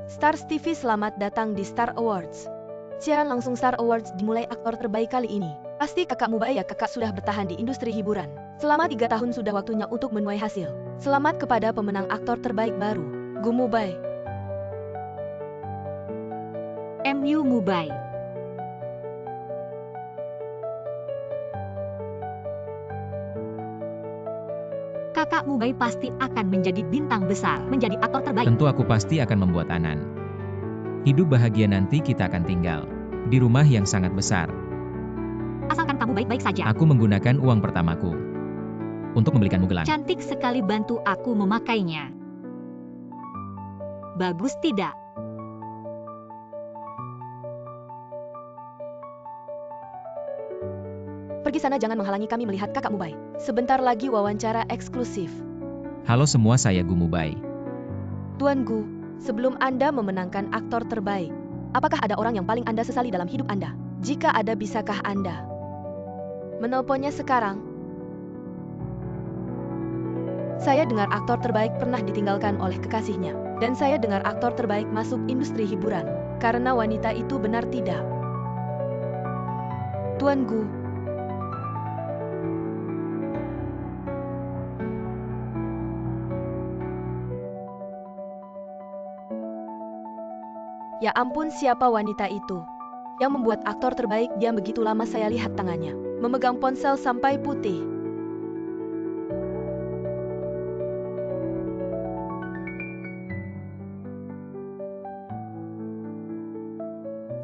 Stars TV, selamat datang di Star Awards. Siaran langsung Star Awards dimulai aktor terbaik kali ini. Pasti kakak Mubai ya, kakak sudah bertahan di industri hiburan. Selama 3 tahun sudah waktunya untuk menuai hasil. Selamat kepada pemenang aktor terbaik baru, Gu Mubai. MU Mubai. Kakak Mubai pasti akan menjadi bintang besar, menjadi aktor terbaik. Tentu aku pasti akan membuat Anan hidup bahagia. Nanti kita akan tinggal di rumah yang sangat besar. Asalkan kamu baik-baik saja. Aku menggunakan uang pertamaku untuk membelikanmu gelang. Cantik sekali, bantu aku memakainya. Bagus tidak? Pergi sana, jangan menghalangi kami melihat kakak Mubai. Sebentar lagi wawancara eksklusif. Halo semua, saya Gu Mubai. Tuan Gu, sebelum Anda memenangkan aktor terbaik, apakah ada orang yang paling Anda sesali dalam hidup Anda? Jika ada, bisakah Anda menelponnya sekarang? Saya dengar aktor terbaik pernah ditinggalkan oleh kekasihnya. Dan saya dengar aktor terbaik masuk industri hiburan karena wanita itu, benar tidak? Tuan Gu. Ya ampun, siapa wanita itu? Yang membuat aktor terbaik diam begitu lama. Saya lihat tangannya memegang ponsel sampai putih.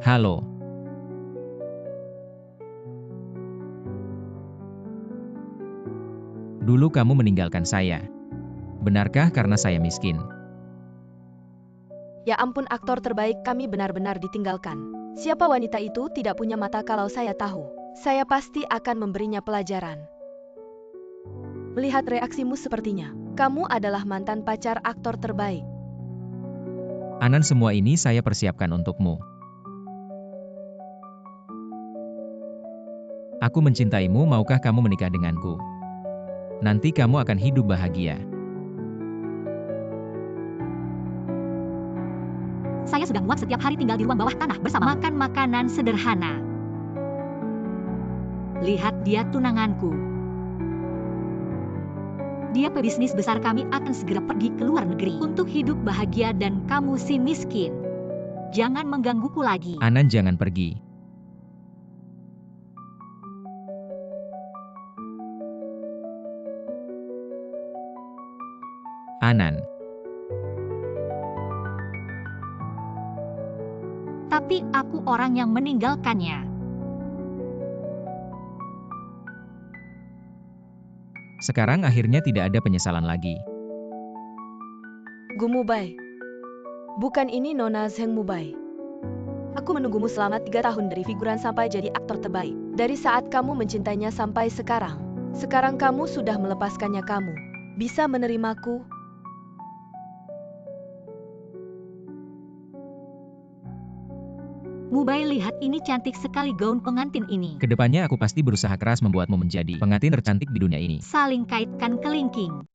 Halo. Dulu kamu meninggalkan saya. Benarkah karena saya miskin? Ya ampun, aktor terbaik kami benar-benar ditinggalkan. Siapa wanita itu? Tidak punya mata. Kalau saya tahu, saya pasti akan memberinya pelajaran. Melihat reaksimu, sepertinya kamu adalah mantan pacar aktor terbaik. Anan, semua ini saya persiapkan untukmu. Aku mencintaimu, maukah kamu menikah denganku? Nanti kamu akan hidup bahagia. Saya sudah muak setiap hari tinggal di ruang bawah tanah bersama makan makanan sederhana. Lihat dia, tunanganku. Dia pebisnis besar. Kami akan segera pergi ke luar negeri untuk hidup bahagia, dan kamu si miskin, jangan menggangguku lagi. Anan, jangan pergi. Anan. Tapi aku orang yang meninggalkannya. Sekarang akhirnya tidak ada penyesalan lagi. Gu Mubai. Bukan, ini Nona Zheng Mubai. Aku menunggumu selama 3 tahun dari figuran sampai jadi aktor terbaik. Dari saat kamu mencintainya sampai sekarang. Sekarang kamu sudah melepaskannya. Kamu bisa menerimaku? Mubai, lihat ini, cantik sekali gaun pengantin ini. Kedepannya aku pasti berusaha keras membuatmu menjadi pengantin tercantik di dunia ini. Saling kaitkan kelingking.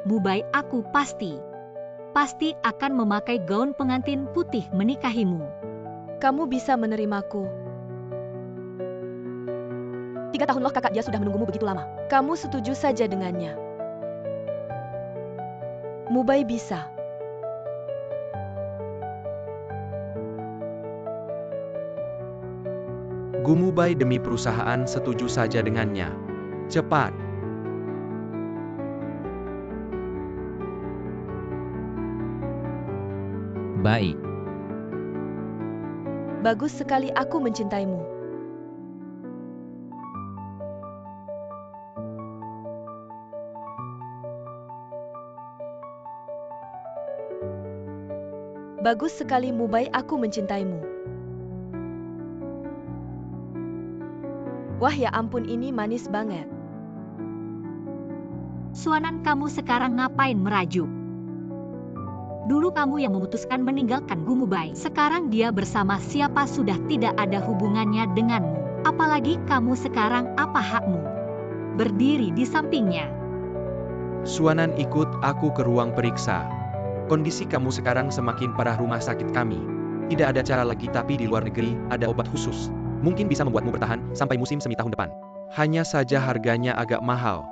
Mubai, aku pasti akan memakai gaun pengantin putih menikahimu. Kamu bisa menerimaku? 3 tahun loh kakak, dia sudah menunggumu begitu lama. Kamu setuju saja dengannya? Mubai bisa. Gu Mubai, demi perusahaan, setuju saja dengannya. Cepat. Baik. Bagus sekali, aku mencintaimu. Bagus sekali Mubai, aku mencintaimu. Wah, ya ampun, ini manis banget. Suanan, kamu sekarang ngapain merajuk? Dulu kamu yang memutuskan meninggalkan Gu Mubai. Sekarang dia bersama siapa sudah tidak ada hubungannya denganmu. Apalagi kamu sekarang, apa hakmu berdiri di sampingnya? Suanan, ikut aku ke ruang periksa. Kondisi kamu sekarang semakin parah rumah sakit kami. Tidak ada cara lagi, tapi di luar negeri ada obat khusus. Mungkin bisa membuatmu bertahan sampai musim semi tahun depan. Hanya saja harganya agak mahal.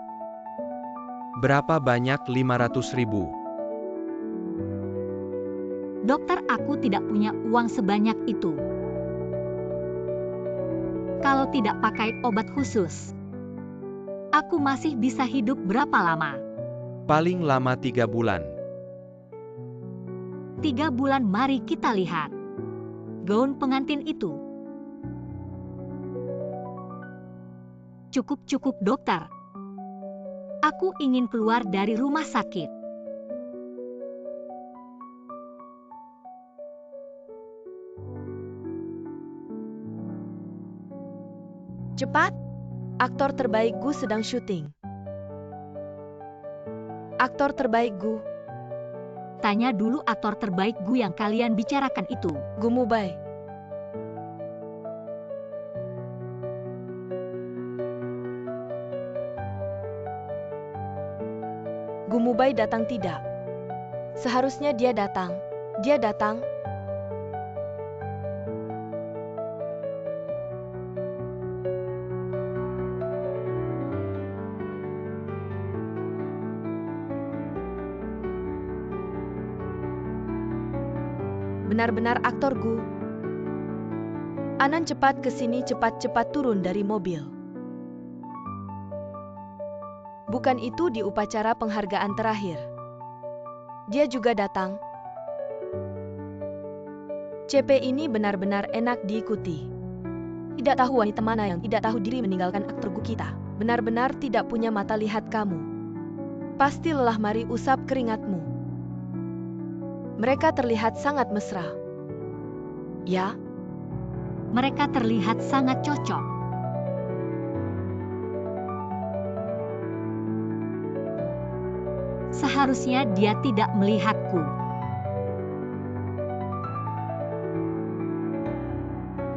Berapa banyak? 500.000. Dokter, aku tidak punya uang sebanyak itu. Kalau tidak pakai obat khusus, aku masih bisa hidup berapa lama? Paling lama 3 bulan. 3 bulan, mari kita lihat. Gaun pengantin itu. Cukup, dokter. Aku ingin keluar dari rumah sakit. Cepat! Aktor terbaik Gu sedang syuting. Aktor terbaik Gu, Tanya dulu aktor terbaik Gu yang kalian bicarakan itu. Gu Mubai. Gu Mubai datang tidak? Seharusnya dia datang. Dia datang. Benar-benar aktor Gu. Anan, cepat ke sini, cepat-cepat turun dari mobil. Bukan itu di upacara penghargaan terakhir. Dia juga datang. CP ini benar-benar enak diikuti. Tidak tahu wanita mana yang tidak tahu diri meninggalkan aktor Gu kita. Benar-benar tidak punya mata lihat kamu. Pasti lelah, mari usap keringatmu. Mereka terlihat sangat mesra. Ya, Mereka terlihat sangat cocok. Seharusnya dia tidak melihatku.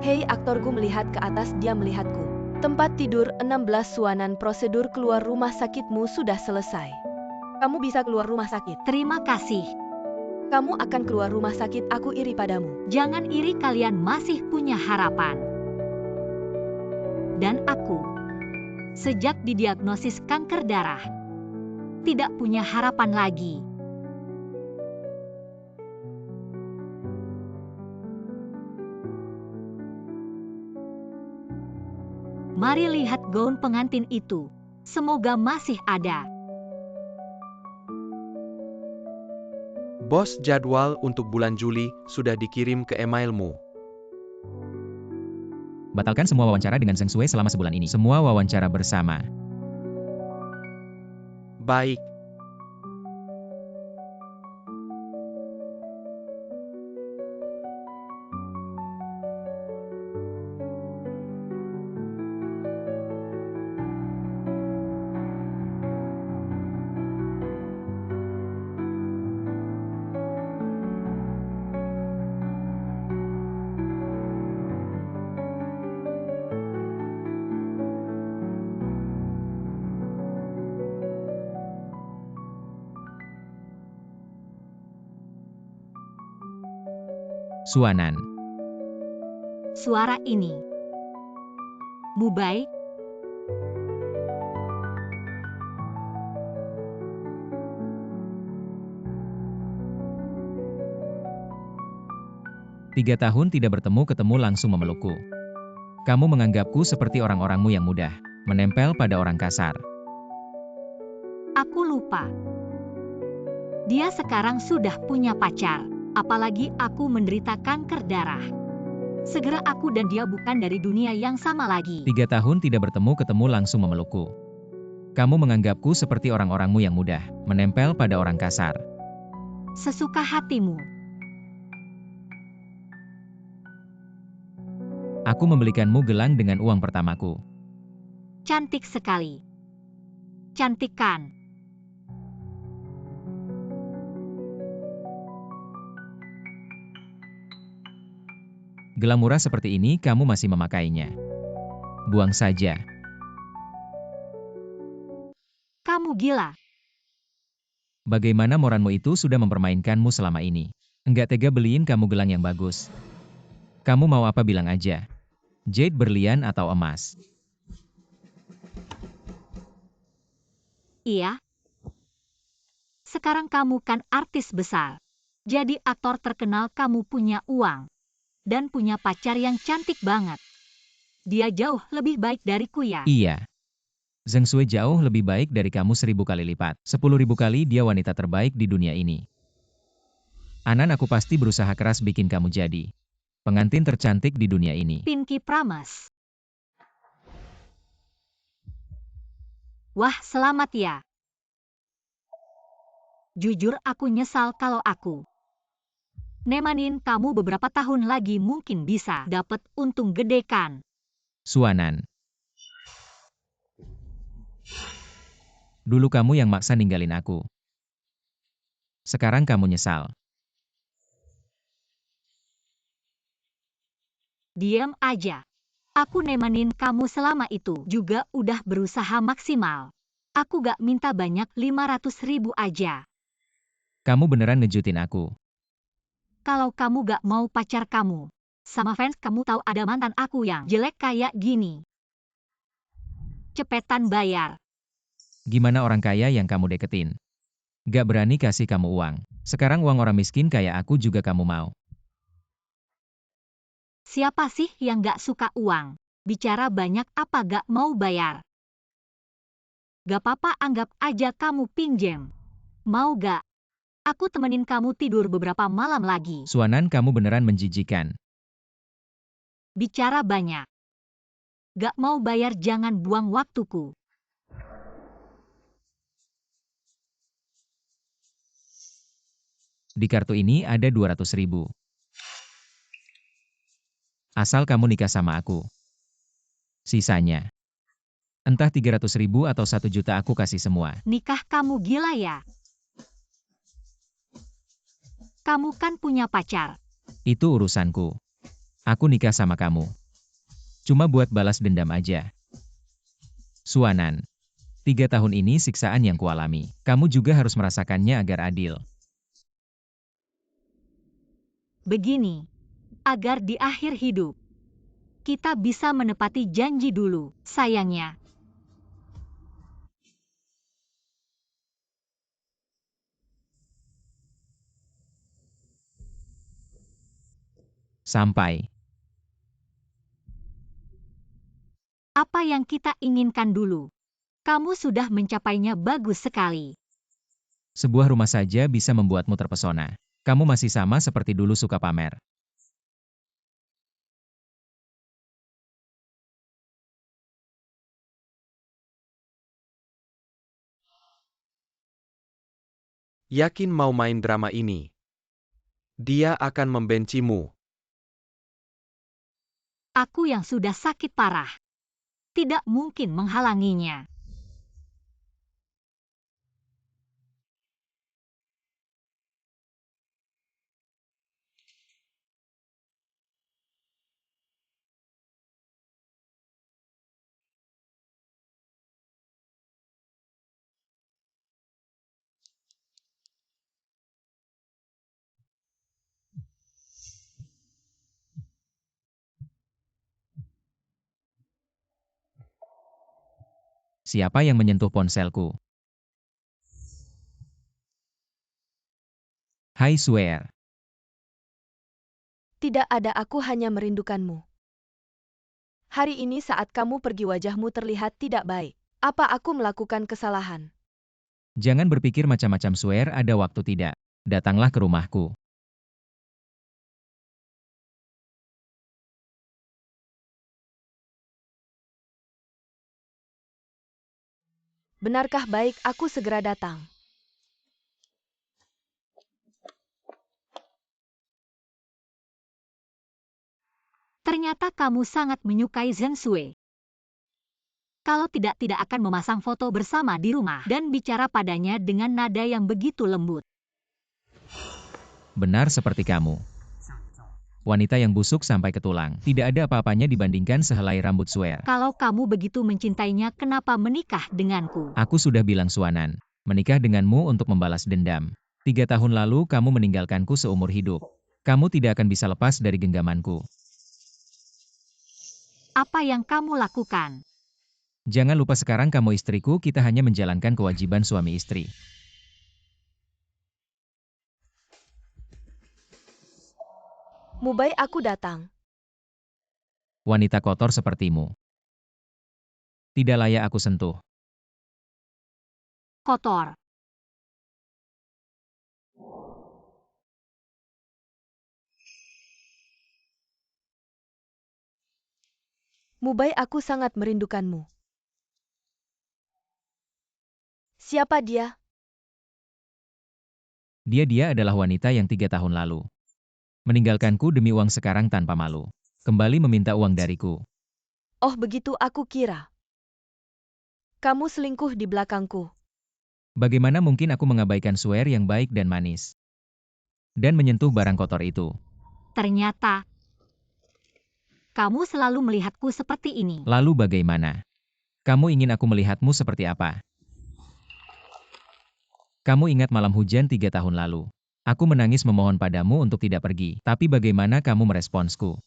hei, aktor Gu melihat ke atas, dia melihatku. Tempat tidur 16 Suanan, prosedur keluar rumah sakitmu sudah selesai. Kamu bisa keluar rumah sakit. Terima kasih. Kamu akan keluar rumah sakit, aku iri padamu. Jangan iri, kalian masih punya harapan. Dan aku, sejak didiagnosis kanker darah, tidak punya harapan lagi. Mari lihat gaun pengantin itu. Semoga masih ada. Bos, jadwal untuk bulan Juli sudah dikirim ke emailmu. Batalkan semua wawancara dengan Zheng Shui selama sebulan ini. Semua wawancara bersama. Baik. Suanan. Suara ini. Mubai. Tiga tahun tidak ketemu langsung memelukku. Kamu menganggapku seperti orang-orangmu yang mudah, menempel pada orang kasar. Aku lupa. Dia sekarang sudah punya pacar. Apalagi aku menderita kanker darah. Segera aku dan dia bukan dari dunia yang sama lagi. 3 tahun tidak ketemu langsung memelukku. Kamu menganggapku seperti orang-orangmu yang mudah, menempel pada orang kasar. Sesuka hatimu. Aku membelikanmu gelang dengan uang pertamaku. Cantik sekali. Cantik kan? Gelang murah seperti ini kamu masih memakainya. Buang saja. Kamu gila. Bagaimana moranmu itu sudah mempermainkanmu selama ini? Enggak tega beliin kamu gelang yang bagus. Kamu mau apa bilang aja? Jade berlian atau emas? Iya. Sekarang kamu kan artis besar. Jadi aktor terkenal, kamu punya uang. Dan punya pacar yang cantik banget. Dia jauh lebih baik dariku ya. Iya. Zheng Sui jauh lebih baik dari kamu 1000 kali lipat. 10.000 kali dia wanita terbaik di dunia ini. Anan, aku pasti berusaha keras bikin kamu jadi pengantin tercantik di dunia ini. Pinky Promise. Wah, selamat ya. Jujur aku nyesal kalau aku nemanin kamu beberapa tahun lagi, mungkin bisa dapet untung gede kan. Suanan. Dulu kamu yang maksa ninggalin aku. Sekarang kamu nyesal. Diam aja. Aku nemanin kamu selama itu juga udah berusaha maksimal. Aku gak minta banyak, 500.000 aja. Kamu beneran ngejutin aku. Kalau kamu gak mau pacar kamu sama fans kamu tahu ada mantan aku yang jelek kayak gini. Cepetan bayar. Gimana orang kaya yang kamu deketin? Gak berani kasih kamu uang. Sekarang uang orang miskin kayak aku juga kamu mau. Siapa sih yang gak suka uang? Bicara banyak apa gak mau bayar? Gak apa-apa, anggap aja kamu pinjem. Mau gak? Aku temenin kamu tidur beberapa malam lagi. Suanan, kamu beneran menjijikan. Bicara banyak. Gak mau bayar, jangan buang waktuku. Di kartu ini ada 200.000. Asal kamu nikah sama aku. Sisanya. Entah 300.000 atau 1 juta aku kasih semua. Nikah, kamu gila ya? Kamu kan punya pacar. Itu urusanku. Aku nikah sama kamu cuma buat balas dendam aja. Suanan. 3 tahun ini siksaan yang kualami. Kamu juga harus merasakannya agar adil. Begini, agar di akhir hidup kita bisa menepati janji dulu, sayangnya. Sampai. Apa yang kita inginkan dulu? Kamu sudah mencapainya, bagus sekali. Sebuah rumah saja bisa membuatmu terpesona. Kamu masih sama seperti dulu, suka pamer. Yakin mau main drama ini? Dia akan membencimu. Aku yang sudah sakit parah tidak mungkin menghalanginya. Siapa yang menyentuh ponselku? Hai Swear. Tidak ada, aku hanya merindukanmu. Hari ini saat kamu pergi wajahmu terlihat tidak baik. Apa aku melakukan kesalahan? Jangan berpikir macam-macam, Swear, ada waktu tidak. Datanglah ke rumahku. Benarkah? Baik, aku segera datang. Ternyata kamu sangat menyukai Zheng Sui. Kalau tidak akan memasang foto bersama di rumah dan bicara padanya dengan nada yang begitu lembut. Benar seperti kamu. Wanita yang busuk sampai ke tulang. Tidak ada apa-apanya dibandingkan sehelai rambut Swear. Kalau kamu begitu mencintainya, kenapa menikah denganku? Aku sudah bilang, Suanan. menikah denganmu untuk membalas dendam. 3 tahun lalu kamu meninggalkanku seumur hidup. Kamu tidak akan bisa lepas dari genggamanku. Apa yang kamu lakukan? Jangan lupa sekarang kamu istriku, kita hanya menjalankan kewajiban suami istri. Mubai, aku datang. Wanita kotor sepertimu. Tidak layak aku sentuh. Kotor. Mubai, aku sangat merindukanmu. Siapa dia? Dia adalah wanita yang 3 tahun lalu meninggalkanku demi uang, sekarang tanpa malu kembali meminta uang dariku. Oh, begitu aku kira. Kamu selingkuh di belakangku. Bagaimana mungkin aku mengabaikan Swear yang baik dan manis dan menyentuh barang kotor itu? Ternyata kamu selalu melihatku seperti ini. Lalu bagaimana? Kamu ingin aku melihatmu seperti apa? Kamu ingat malam hujan 3 tahun lalu? Aku menangis memohon padamu untuk tidak pergi, tapi bagaimana kamu meresponsku?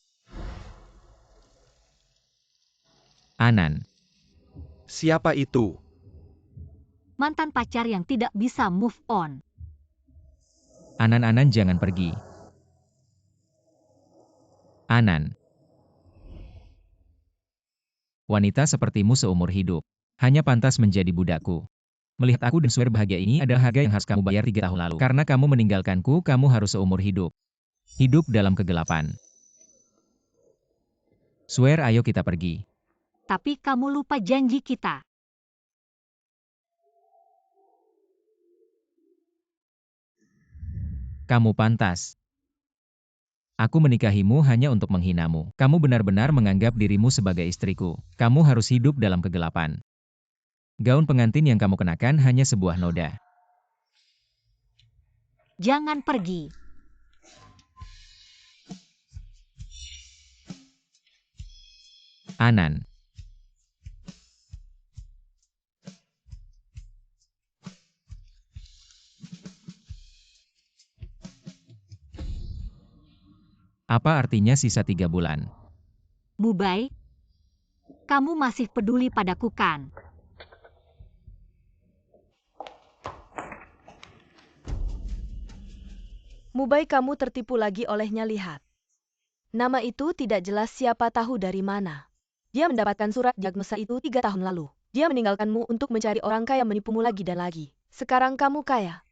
Anan. Siapa itu? Mantan pacar yang tidak bisa move on. Anan, jangan pergi. Anan. Wanita sepertimu seumur hidup hanya pantas menjadi budakku. Melihat aku dan Swear bahagia, ini adalah harga yang harus kamu bayar 3 tahun lalu. Karena kamu meninggalkanku, kamu harus seumur hidup dalam kegelapan. Swear, ayo kita pergi. Tapi kamu lupa janji kita. Kamu pantas. Aku menikahimu hanya untuk menghinamu. Kamu benar-benar menganggap dirimu sebagai istriku. Kamu harus hidup dalam kegelapan. Gaun pengantin yang kamu kenakan hanya sebuah noda. Jangan pergi. Anan. Apa artinya sisa 3 bulan? Mubai, kamu masih peduli padaku kan? Mubai, kamu tertipu lagi olehnya, lihat. Nama itu tidak jelas, siapa tahu dari mana. Dia mendapatkan surat diagnosa itu 3 tahun lalu. Dia meninggalkanmu untuk mencari orang kaya, menipumu lagi dan lagi. Sekarang kamu kaya.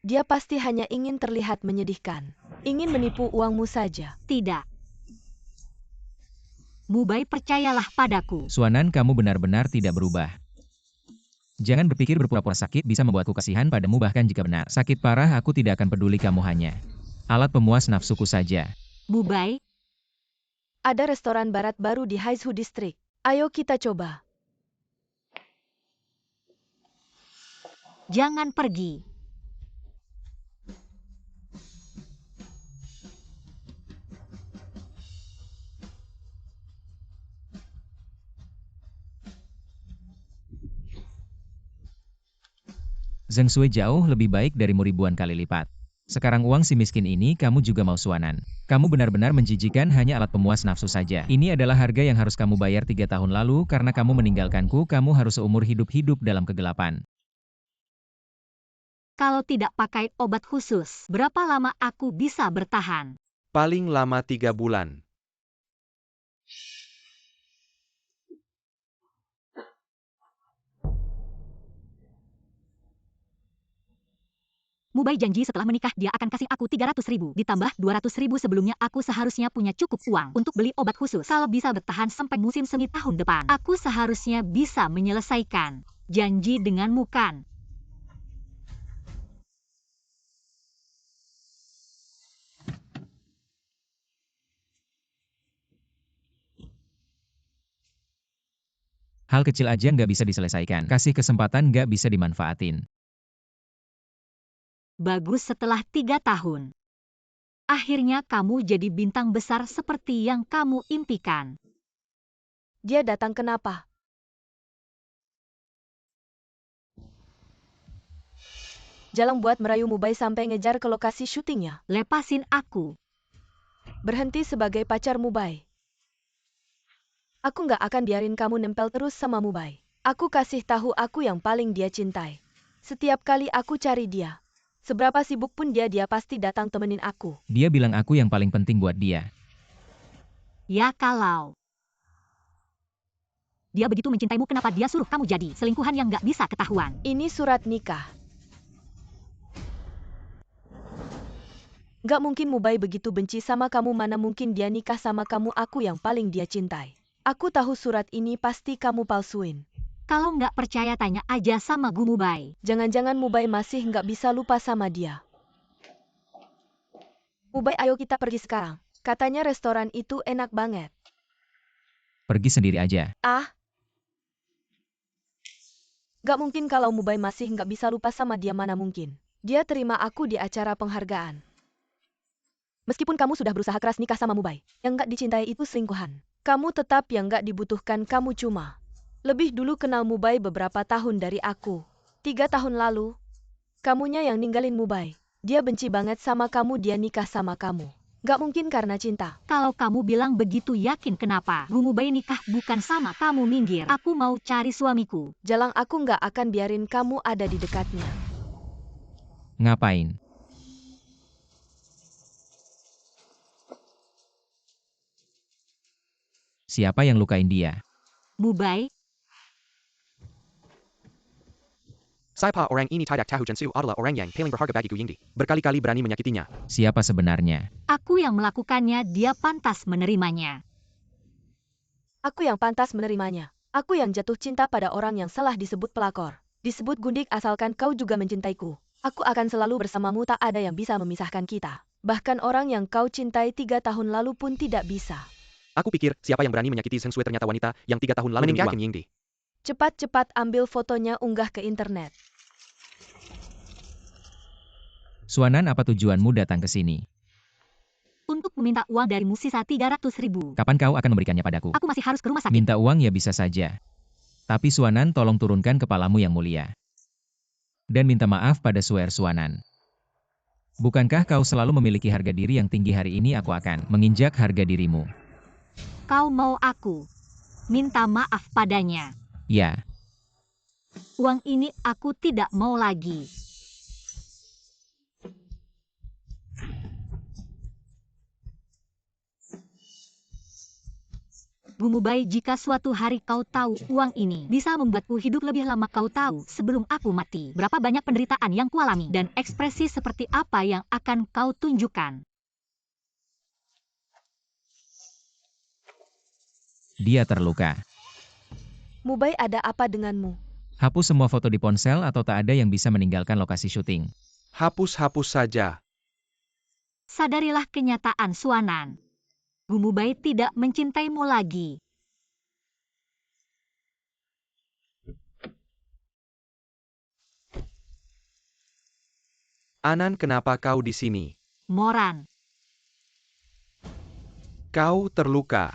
Dia pasti hanya ingin terlihat menyedihkan. Ingin menipu uangmu saja. Tidak. Mubai, percayalah padaku. Suanan, kamu benar-benar tidak berubah. Jangan berpikir berpura-pura sakit bisa membuatku kasihan padamu, bahkan jika benar sakit parah aku tidak akan peduli, kamu hanya alat pemuas nafsuku saja. Mubai, Ada restoran barat baru di Haizhu District. Ayo kita coba. jangan pergi. Zheng Sui jauh lebih baik darimu ribuan kali lipat. Sekarang uang si miskin ini kamu juga mau, Suanan. Kamu benar-benar menjijikan, hanya alat pemuas nafsu saja. Ini adalah harga yang harus kamu bayar 3 tahun lalu karena kamu meninggalkanku, kamu harus seumur hidup dalam kegelapan. Kalau tidak pakai obat khusus, berapa lama aku bisa bertahan? Paling lama 3 bulan. Mubai janji setelah menikah dia akan kasih aku 300.000, ditambah 200.000 sebelumnya. Aku seharusnya punya cukup uang untuk beli obat khusus. Kalau bisa bertahan sampai musim semi tahun depan, aku seharusnya bisa menyelesaikan janji denganmu kan? Hal kecil aja nggak bisa diselesaikan. Kasih kesempatan nggak bisa dimanfaatin. Bagus, setelah 3 tahun. Akhirnya kamu jadi bintang besar seperti yang kamu impikan. Dia datang kenapa? Jalan buat merayu Mubai sampai ngejar ke lokasi syutingnya. Lepasin aku. Berhenti sebagai pacar Mubai. Aku nggak akan biarin kamu nempel terus sama Mubai. Aku kasih tahu aku yang paling dia cintai. Setiap kali aku cari dia, seberapa sibuk pun dia pasti datang temenin aku. Dia bilang aku yang paling penting buat dia. Ya kalau dia begitu mencintaimu, kenapa dia suruh kamu jadi selingkuhan yang nggak bisa ketahuan? Ini surat nikah. Gak mungkin Mubai begitu benci sama kamu, mana mungkin dia nikah sama kamu, aku yang paling dia cintai. Aku tahu surat ini pasti kamu palsuin. Kalau nggak percaya tanya aja sama Gu Mubai. Jangan-jangan Mubai masih nggak bisa lupa sama dia. Mubai, ayo kita pergi sekarang. Katanya restoran itu enak banget. Pergi sendiri aja. Ah. Gak mungkin kalau Mubai masih nggak bisa lupa sama dia, mana mungkin. Dia terima aku di acara penghargaan. Meskipun kamu sudah berusaha keras nikah sama Mubai, yang nggak dicintai itu selingkuhan. Kamu tetap yang nggak dibutuhkan, kamu cuma lebih dulu kenal Mubai beberapa tahun dari aku. 3 tahun lalu, kamunya yang ninggalin Mubai. Dia benci banget sama kamu, dia nikah sama kamu. Gak mungkin karena cinta. Kalau kamu bilang begitu, yakin kenapa Gu Mubai nikah bukan sama kamu? Minggir, aku mau cari suamiku. Jalang, aku nggak akan biarin kamu ada di dekatnya. Ngapain? Siapa yang lukain dia? Mubai, Saipa orang ini tidak tahu Jensu adalah orang yang paling berharga bagiku Yingdi. Berkali-kali berani menyakitinya. Siapa sebenarnya? aku yang melakukannya, dia pantas menerimanya. Aku yang pantas menerimanya. Aku yang jatuh cinta pada orang yang salah disebut pelakor. Disebut gundik, asalkan kau juga mencintaiku. Aku akan selalu bersamamu, tak ada yang bisa memisahkan kita. Bahkan orang yang kau cintai 3 tahun lalu pun tidak bisa. Aku pikir siapa yang berani menyakiti Zheng Sui ternyata wanita yang 3 tahun lalu meninggalkan Yingdi. Cepat-cepat ambil fotonya, unggah ke internet. Suanan, apa tujuanmu datang ke sini? Untuk meminta uang darimu sisa 300.000. Kapan kau akan memberikannya padaku? Aku masih harus ke rumah sakit. Minta uang ya bisa saja. Tapi Suanan, tolong turunkan kepalamu yang mulia. Dan minta maaf pada Suer Suanan. Bukankah kau selalu memiliki harga diri yang tinggi? Hari ini aku akan menginjak harga dirimu. Kau mau aku minta maaf padanya? Ya, Uang ini aku tidak mau lagi. Gu Mubai, jika suatu hari kau tahu uang ini bisa membuatku hidup lebih lama, kau tahu sebelum aku mati berapa banyak penderitaan yang kualami dan ekspresi seperti apa yang akan kau tunjukkan. dia terluka. Mubai, ada apa denganmu? Hapus semua foto di ponsel atau tak ada yang bisa meninggalkan lokasi syuting. Hapus-hapus saja. Sadarilah kenyataan, Suanan. Gu Mubai tidak mencintaimu lagi. Anan, kenapa kau di sini? Moran, Kau terluka.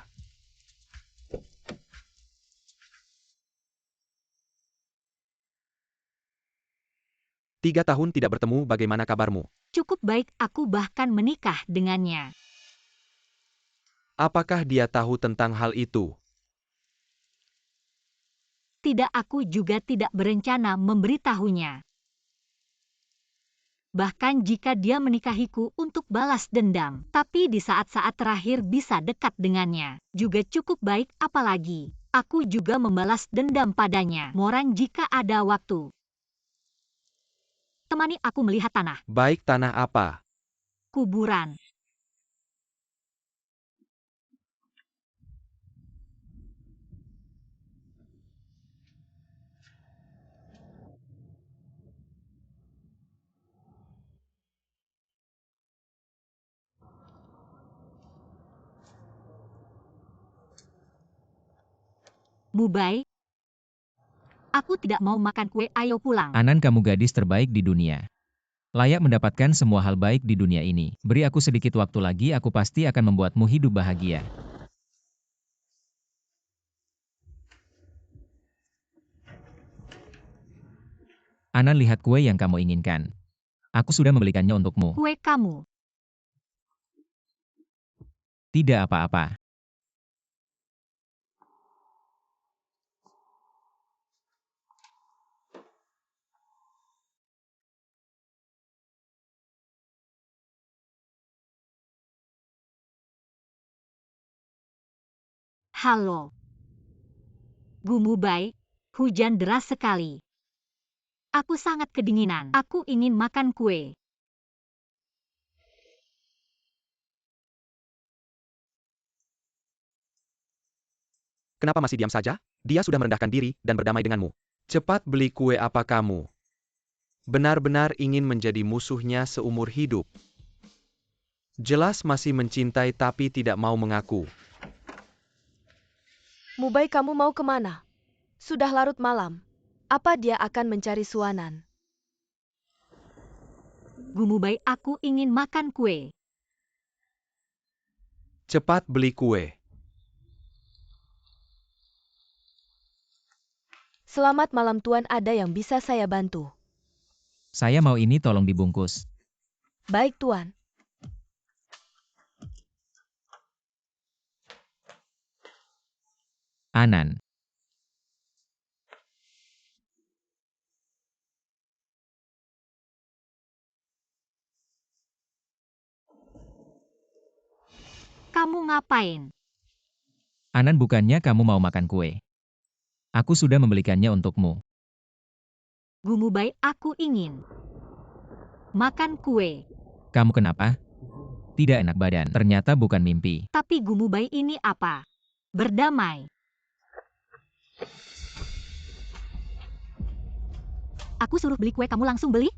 Tiga tahun tidak bertemu, bagaimana kabarmu? cukup baik, aku bahkan menikah dengannya. Apakah dia tahu tentang hal itu? Tidak, aku juga tidak berencana memberitahunya. Bahkan jika dia menikahiku untuk balas dendam, tapi di saat-saat terakhir bisa dekat dengannya, juga cukup baik, apalagi aku juga membalas dendam padanya. Moran, jika ada waktu, temani aku melihat tanah Baik, tanah apa? kuburan. Mubai, aku tidak mau makan kue, ayo pulang. Anan, kamu gadis terbaik di dunia. Layak mendapatkan semua hal baik di dunia ini. Beri aku sedikit waktu lagi, aku pasti akan membuatmu hidup bahagia. Anan, lihat kue yang kamu inginkan. Aku sudah membelikannya untukmu. Kue kamu. Tidak apa-apa. Halo. Gumu baik, hujan deras sekali. Aku sangat kedinginan. Aku ingin makan kue. Kenapa masih diam saja? Dia sudah merendahkan diri dan berdamai denganmu. Cepat beli kue apa kamu? Benar-benar ingin menjadi musuhnya seumur hidup. Jelas masih mencintai tapi tidak mau mengaku. Mubai, kamu mau kemana? Sudah larut malam. Apa dia akan mencari Suanan? Gumu baik, aku ingin makan kue. Cepat beli kue. Selamat malam Tuan, ada yang bisa saya bantu? Saya mau ini tolong dibungkus. Baik Tuan. Anan. Kamu ngapain? Anan, bukannya kamu mau makan kue? Aku sudah membelikannya untukmu. Gumu baik, aku ingin makan kue. Kamu kenapa? Tidak enak badan. Ternyata bukan mimpi. Tapi gumu baik ini apa? Berdamai. Aku suruh beli kue, kamu langsung beli?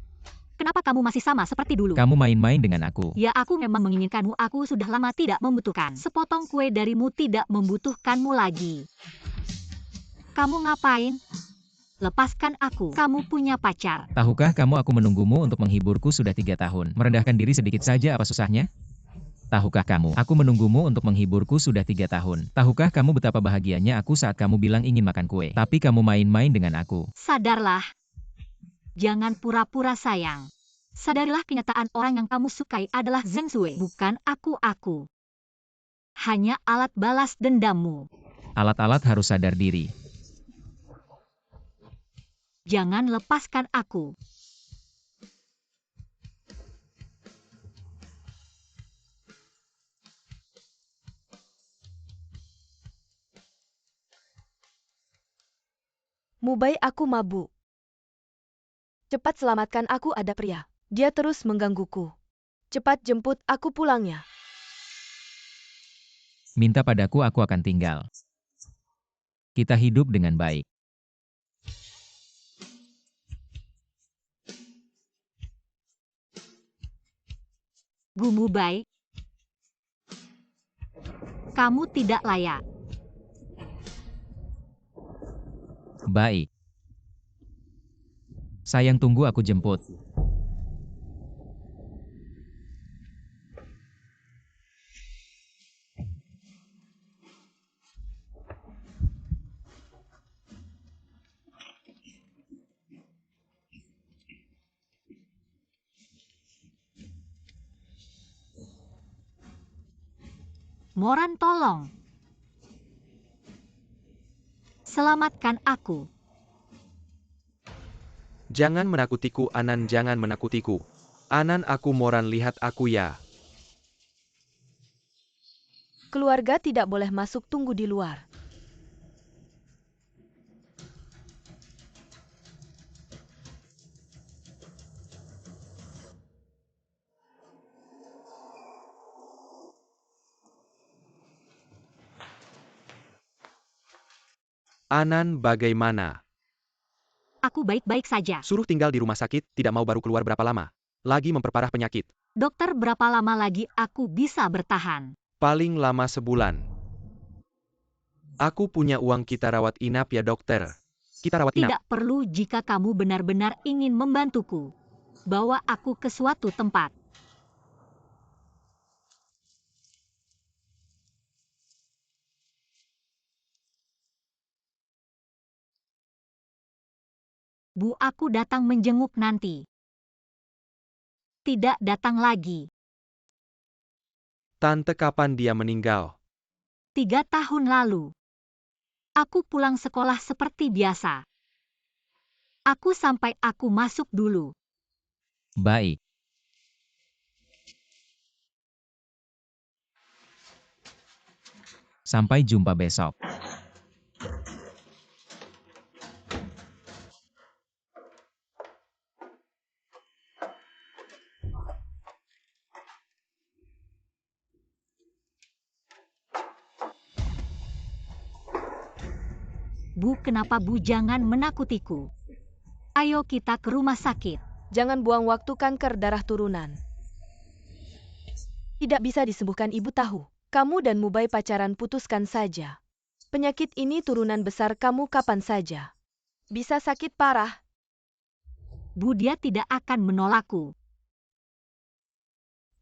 Kenapa kamu masih sama seperti dulu? Kamu main-main dengan aku. Ya, aku memang menginginkanmu. Aku sudah lama tidak membutuhkan. Sepotong kue darimu tidak membutuhkanmu lagi. Kamu ngapain? Lepaskan aku. Kamu punya pacar. Tahukah kamu aku menunggumu untuk menghiburku sudah 3 tahun. Merendahkan diri sedikit saja apa susahnya? Tahukah kamu, aku menunggumu untuk menghiburku sudah 3 tahun. Tahukah kamu betapa bahagianya aku saat kamu bilang ingin makan kue. Tapi kamu main-main dengan aku. Sadarlah. Jangan pura-pura sayang. Sadarilah kenyataan, orang yang kamu sukai adalah Zheng Shui, bukan aku. Hanya alat balas dendammu. Alat-alat harus sadar diri. Jangan lepaskan aku. Mubai, aku mabuk. Cepat selamatkan aku, ada pria. Dia terus menggangguku. Cepat jemput aku pulangnya. Minta padaku, aku akan tinggal. Kita hidup dengan baik. Gumu baik. Kamu tidak layak. Baik. Sayang, tunggu aku jemput. Moran, tolong. Selamatkan aku. Jangan menakutiku Anan, jangan menakutiku. Anan, aku Moran, lihat aku ya. Keluarga tidak boleh masuk, tunggu di luar. Anan, bagaimana? Aku baik-baik saja. Suruh tinggal di rumah sakit, tidak mau baru keluar berapa lama? Lagi memperparah penyakit. Dokter, berapa lama lagi aku bisa bertahan? Paling lama sebulan. Aku punya uang, kita rawat inap ya dokter. Kita rawat inap. Tidak perlu jika kamu benar-benar ingin membantuku. Bawa aku ke suatu tempat. Bu, aku datang menjenguk nanti. tidak datang lagi. Tante, kapan dia meninggal? 3 tahun lalu. Aku pulang sekolah seperti biasa. Aku sampai aku masuk dulu. Baik. Sampai jumpa besok. Bu, kenapa Bu jangan menakutiku? Ayo kita ke rumah sakit. Jangan buang waktu, kanker darah turunan. Tidak bisa disembuhkan, ibu tahu. Kamu dan Mubai pacaran, putuskan saja. Penyakit ini turunan besar kamu kapan saja. Bisa sakit parah. Bu, dia tidak akan menolakku.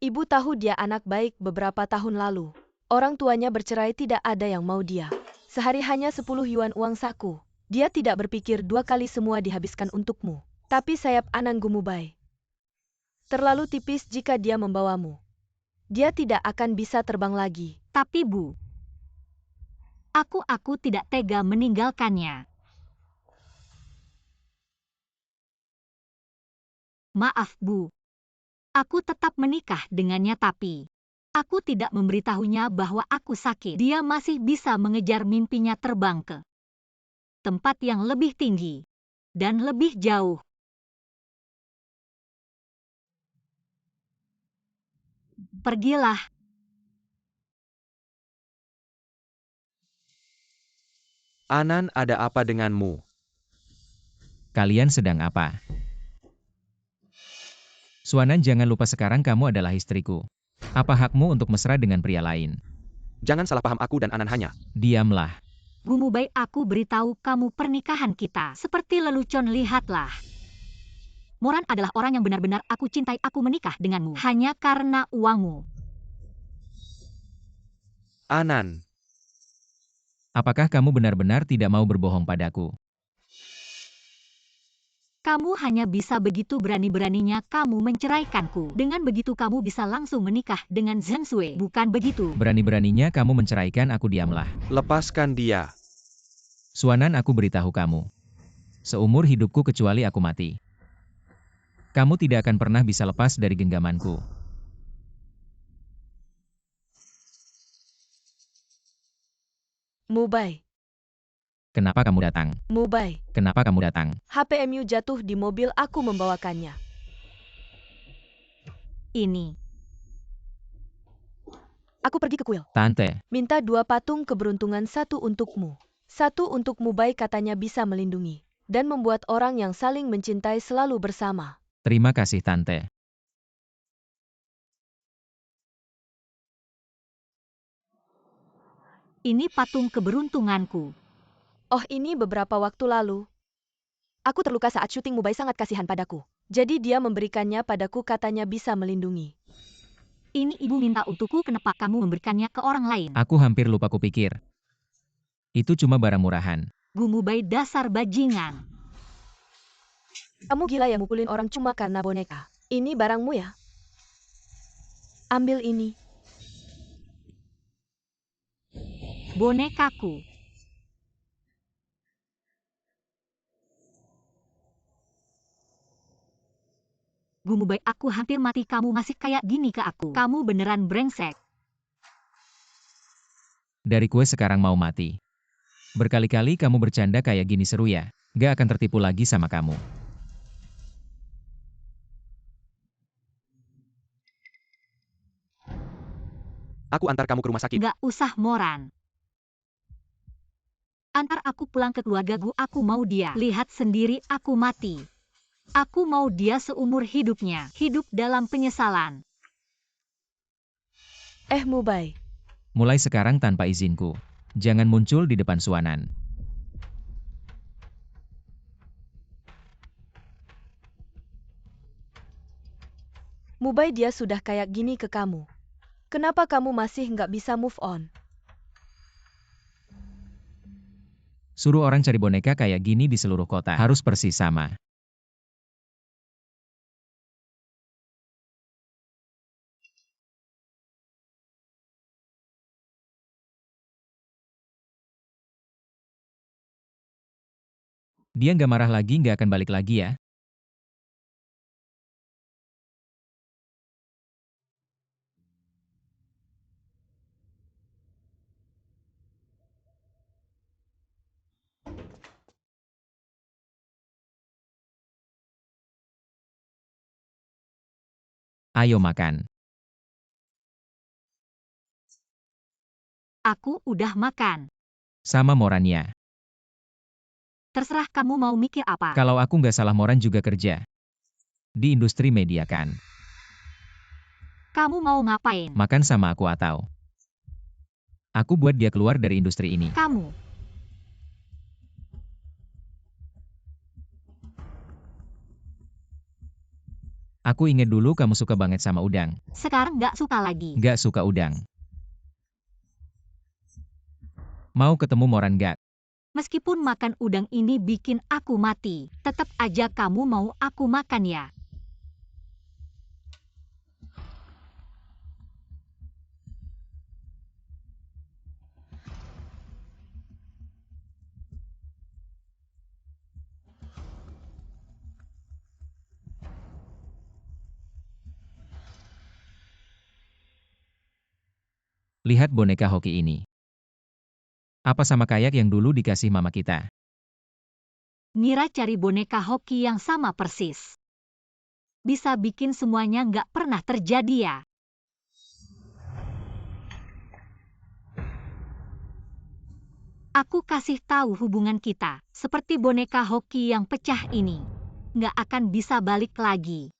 Ibu tahu dia anak baik. Beberapa tahun lalu orang tuanya bercerai, tidak ada yang mau dia. Sehari hanya 10 yuan uang saku. Dia tidak berpikir 2 kali, semua dihabiskan untukmu. Tapi sayap anangku Mubai terlalu tipis jika dia membawamu. Dia tidak akan bisa terbang lagi. Tapi Bu, aku tidak tega meninggalkannya. Maaf Bu, aku tetap menikah dengannya, tapi aku tidak memberitahunya bahwa aku sakit. Dia masih bisa mengejar mimpinya, terbang ke tempat yang lebih tinggi dan lebih jauh. Pergilah. Anan, ada apa denganmu? Kalian sedang apa? Suanan, jangan lupa sekarang kamu adalah istriku. Apa hakmu untuk mesra dengan pria lain? Jangan salah paham, aku dan Anan hanya. Diamlah. Bu Mubai, aku beritahu kamu pernikahan kita seperti lelucon, lihatlah. Moran adalah orang yang benar-benar aku cintai. Aku menikah denganmu hanya karena uangmu. Anan, Apakah kamu benar-benar tidak mau berbohong padaku? Kamu hanya bisa begitu berani-beraninya kamu menceraikanku. Dengan begitu kamu bisa langsung menikah dengan Zheng Sui, bukan begitu? Berani-beraninya kamu menceraikan aku, diamlah. lepaskan dia. Suanan, aku beritahu kamu. Seumur hidupku kecuali aku mati, kamu tidak akan pernah bisa lepas dari genggamanku. Mubai, Kenapa kamu datang? Mubai, Kenapa kamu datang? HPMU jatuh di mobil, aku membawakannya. Ini. Aku pergi ke kuil. Tante, Minta 2 patung keberuntungan, 1 untukmu. 1 untuk Mubai, katanya bisa melindungi dan membuat orang yang saling mencintai selalu bersama. terima kasih Tante. Ini patung keberuntunganku. Oh, ini beberapa waktu lalu. Aku terluka saat syuting. Mubai sangat kasihan padaku. Jadi dia memberikannya padaku, katanya bisa melindungi. Ini ibu minta untukku, kenapa kamu memberikannya ke orang lain? Aku hampir lupa kupikir. Itu cuma barang murahan. Bu Mubai, dasar bajingan. Kamu gila ya, mukulin orang cuma karena boneka. Ini barangmu ya. Ambil ini. Bonekaku. Bu Mubai, aku hampir mati, kamu masih kayak gini ke aku. Kamu beneran brengsek. Dari kue sekarang mau mati. Berkali-kali kamu bercanda kayak gini, seru ya? Gak akan tertipu lagi sama kamu. Aku antar kamu ke rumah sakit. Nggak usah, Moran. Antar aku pulang ke keluargaku, aku mau dia lihat sendiri aku mati. Aku mau dia seumur hidupnya hidup dalam penyesalan. Mubai. Mulai sekarang tanpa izinku. Jangan muncul di depan Suanan. Mubai, dia sudah kayak gini ke kamu. Kenapa kamu masih nggak bisa move on? Suruh orang cari boneka kayak gini di seluruh kota. Harus persis sama. Dia nggak marah lagi, nggak akan balik lagi ya. Ayo makan. Aku udah makan. Sama Morannya. Terserah kamu mau mikir apa. Kalau aku nggak salah, Moran juga kerja di industri media kan. Kamu mau ngapain? Makan sama aku atau aku buat dia keluar dari industri ini. Kamu. Aku inget dulu kamu suka banget sama udang. Sekarang nggak suka lagi. Nggak suka udang. Mau ketemu Moran nggak? Meskipun makan udang ini bikin aku mati, tetap aja kamu mau aku makan ya. Lihat boneka hoki ini. Apa sama kayak yang dulu dikasih mama kita? Nira cari boneka hoki yang sama persis. Bisa bikin semuanya nggak pernah terjadi ya. Aku kasih tahu hubungan kita, seperti boneka hoki yang pecah ini. Nggak akan bisa balik lagi.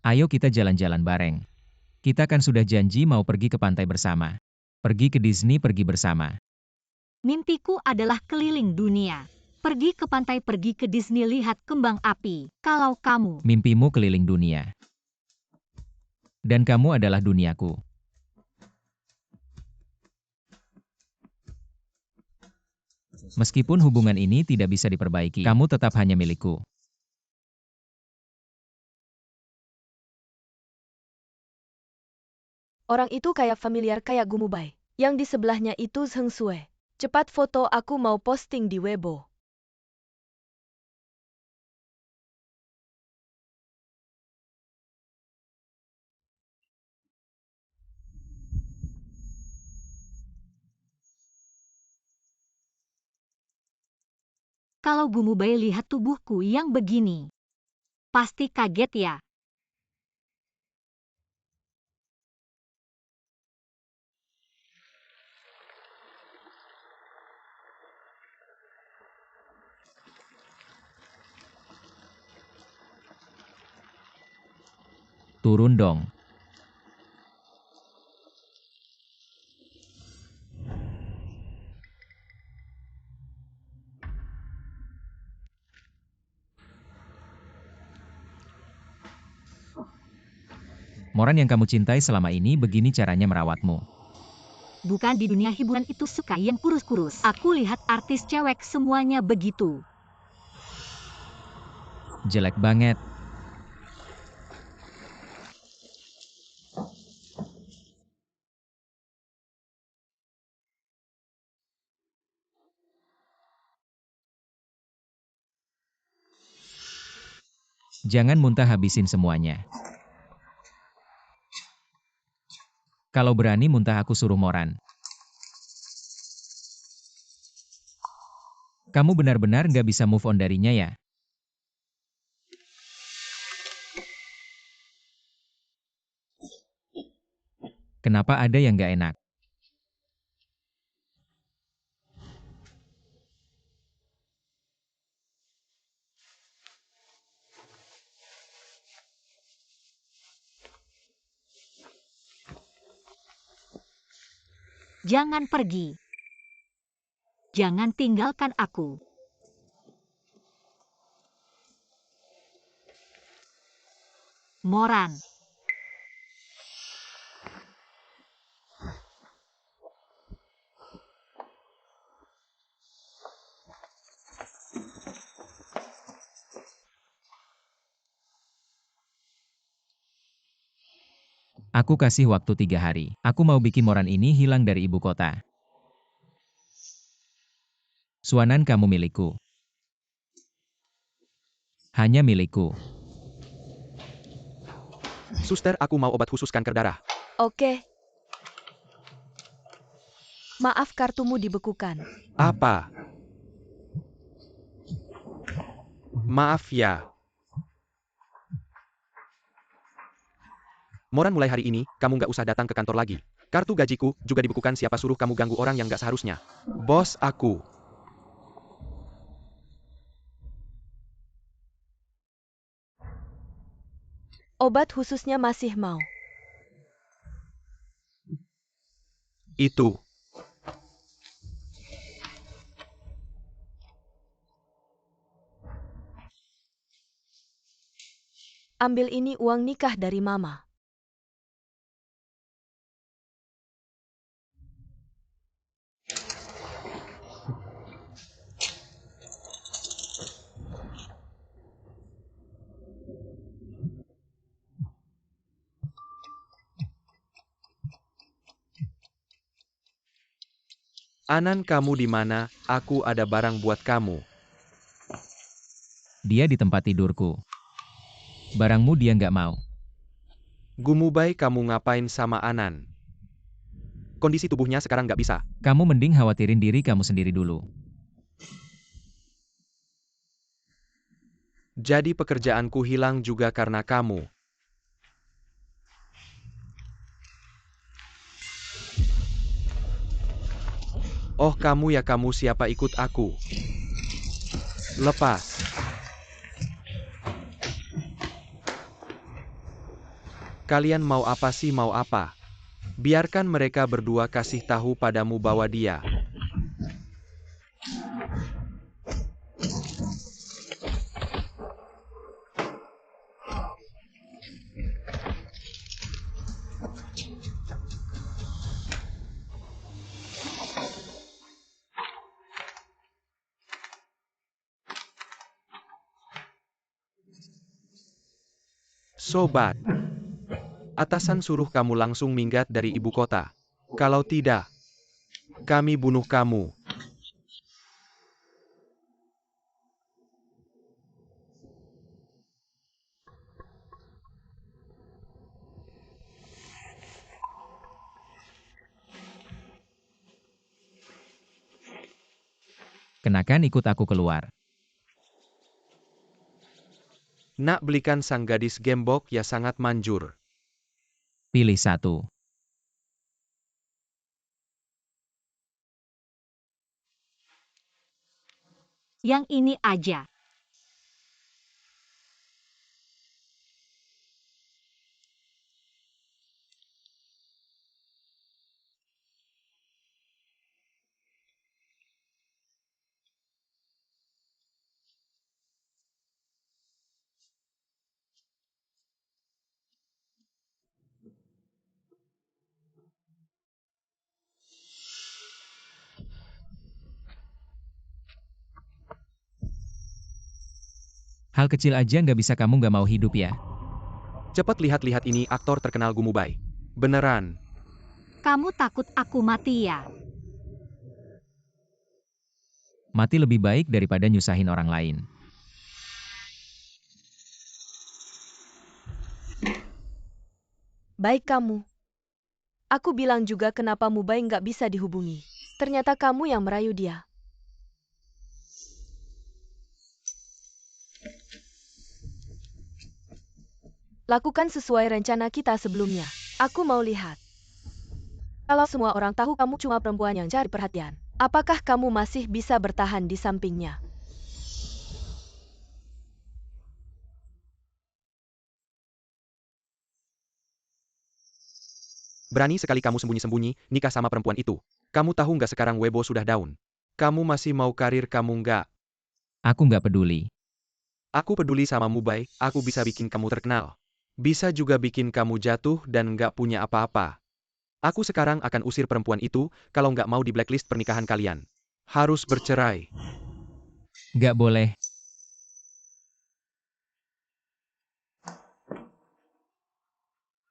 Ayo kita jalan-jalan bareng. Kita kan sudah janji mau pergi ke pantai bersama. Pergi ke Disney, pergi bersama. Mimpiku adalah keliling dunia. Pergi ke pantai, pergi ke Disney, lihat kembang api. Kalau kamu, Mimpimu keliling dunia. Dan kamu adalah duniaku. Meskipun hubungan ini tidak bisa diperbaiki, kamu tetap hanya milikku. Orang itu kayak familiar kayak Gumubai. Yang di sebelahnya itu Zheng Sue. Cepat foto, aku mau posting di Weibo. kalau Gumubai lihat tubuhku yang begini, pasti kaget ya. Turun dong. Moran yang kamu cintai selama ini begini caranya merawatmu. Bukan di dunia hiburan itu suka yang kurus-kurus. Aku lihat artis cewek semuanya begitu. Jelek banget. Jangan muntah, habisin semuanya. Kalau berani muntah aku suruh Moran. Kamu benar-benar nggak bisa move on darinya ya? Kenapa ada yang nggak enak? Jangan pergi. Jangan tinggalkan aku. Moran. Aku kasih waktu 3 hari. Aku mau bikin Moran ini hilang dari ibu kota. Suanan, kamu milikku. Hanya milikku. Suster, aku mau obat khusus kanker darah. Oke. Maaf, kartumu dibekukan. Apa? Maaf ya. Moran, mulai hari ini, kamu nggak usah datang ke kantor lagi. Kartu gajiku juga dibekukan. Siapa suruh kamu ganggu orang yang nggak seharusnya? Bos aku. Obat khususnya masih mau. Itu. Ambil ini uang nikah dari Mama. Anan, kamu di mana? Aku ada barang buat kamu. Dia di tempat tidurku. Barangmu dia nggak mau. Gumubai, kamu ngapain sama Anan? Kondisi tubuhnya sekarang nggak bisa. Kamu mending khawatirin diri kamu sendiri dulu. Jadi pekerjaanku hilang juga karena kamu. Oh, kamu ya, kamu siapa, ikut aku. Lepas. Kalian mau apa sih, mau apa? Biarkan mereka berdua kasih tahu padamu bahwa dia. Sobat, atasan suruh kamu langsung minggat dari ibu kota. Kalau tidak, kami bunuh kamu. Kenakan ikut aku keluar. Nak, belikan sang gadis gembok ya sangat manjur. Pilih satu. Yang ini aja. Hal kecil aja nggak bisa kamu nggak mau hidup ya. Cepat lihat-lihat ini, aktor terkenal Gumubai. Beneran. Kamu takut aku mati ya? Mati lebih baik daripada nyusahin orang lain. Baik kamu. Aku bilang juga kenapa Mubai nggak bisa dihubungi. Ternyata kamu yang merayu dia. Lakukan sesuai rencana kita sebelumnya. Aku mau lihat. Kalau semua orang tahu kamu cuma perempuan yang cari perhatian, apakah kamu masih bisa bertahan di sampingnya? Berani sekali kamu sembunyi-sembunyi, nikah sama perempuan itu. Kamu tahu nggak sekarang Weibo sudah down? Kamu masih mau karir kamu nggak? Aku nggak peduli. Aku peduli sama Mubai, aku bisa bikin kamu terkenal. Bisa juga bikin kamu jatuh dan nggak punya apa-apa. Aku sekarang akan usir perempuan itu, kalau nggak mau di blacklist pernikahan kalian. Harus bercerai. Nggak boleh.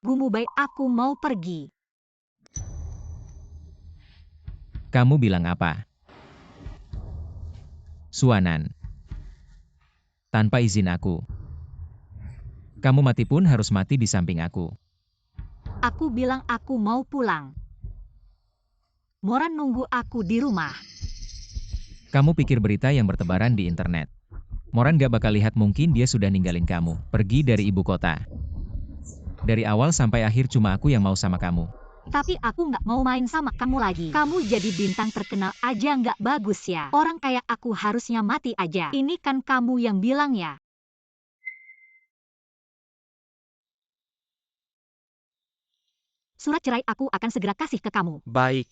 Gumubai, aku mau pergi. Kamu bilang apa? Suanan. tanpa izin aku. Kamu mati pun harus mati di samping aku. Aku bilang aku mau pulang. Moran nunggu aku di rumah. Kamu pikir berita yang bertebaran di internet. Moran gak bakal lihat mungkin dia sudah ninggalin kamu, pergi dari ibu kota. Dari awal sampai akhir cuma aku yang mau sama kamu. Tapi aku nggak mau main sama kamu lagi. Kamu jadi bintang terkenal aja nggak bagus ya. Orang kayak aku harusnya mati aja. Ini kan kamu yang bilang ya. Surat cerai aku akan segera kasih ke kamu. Baik.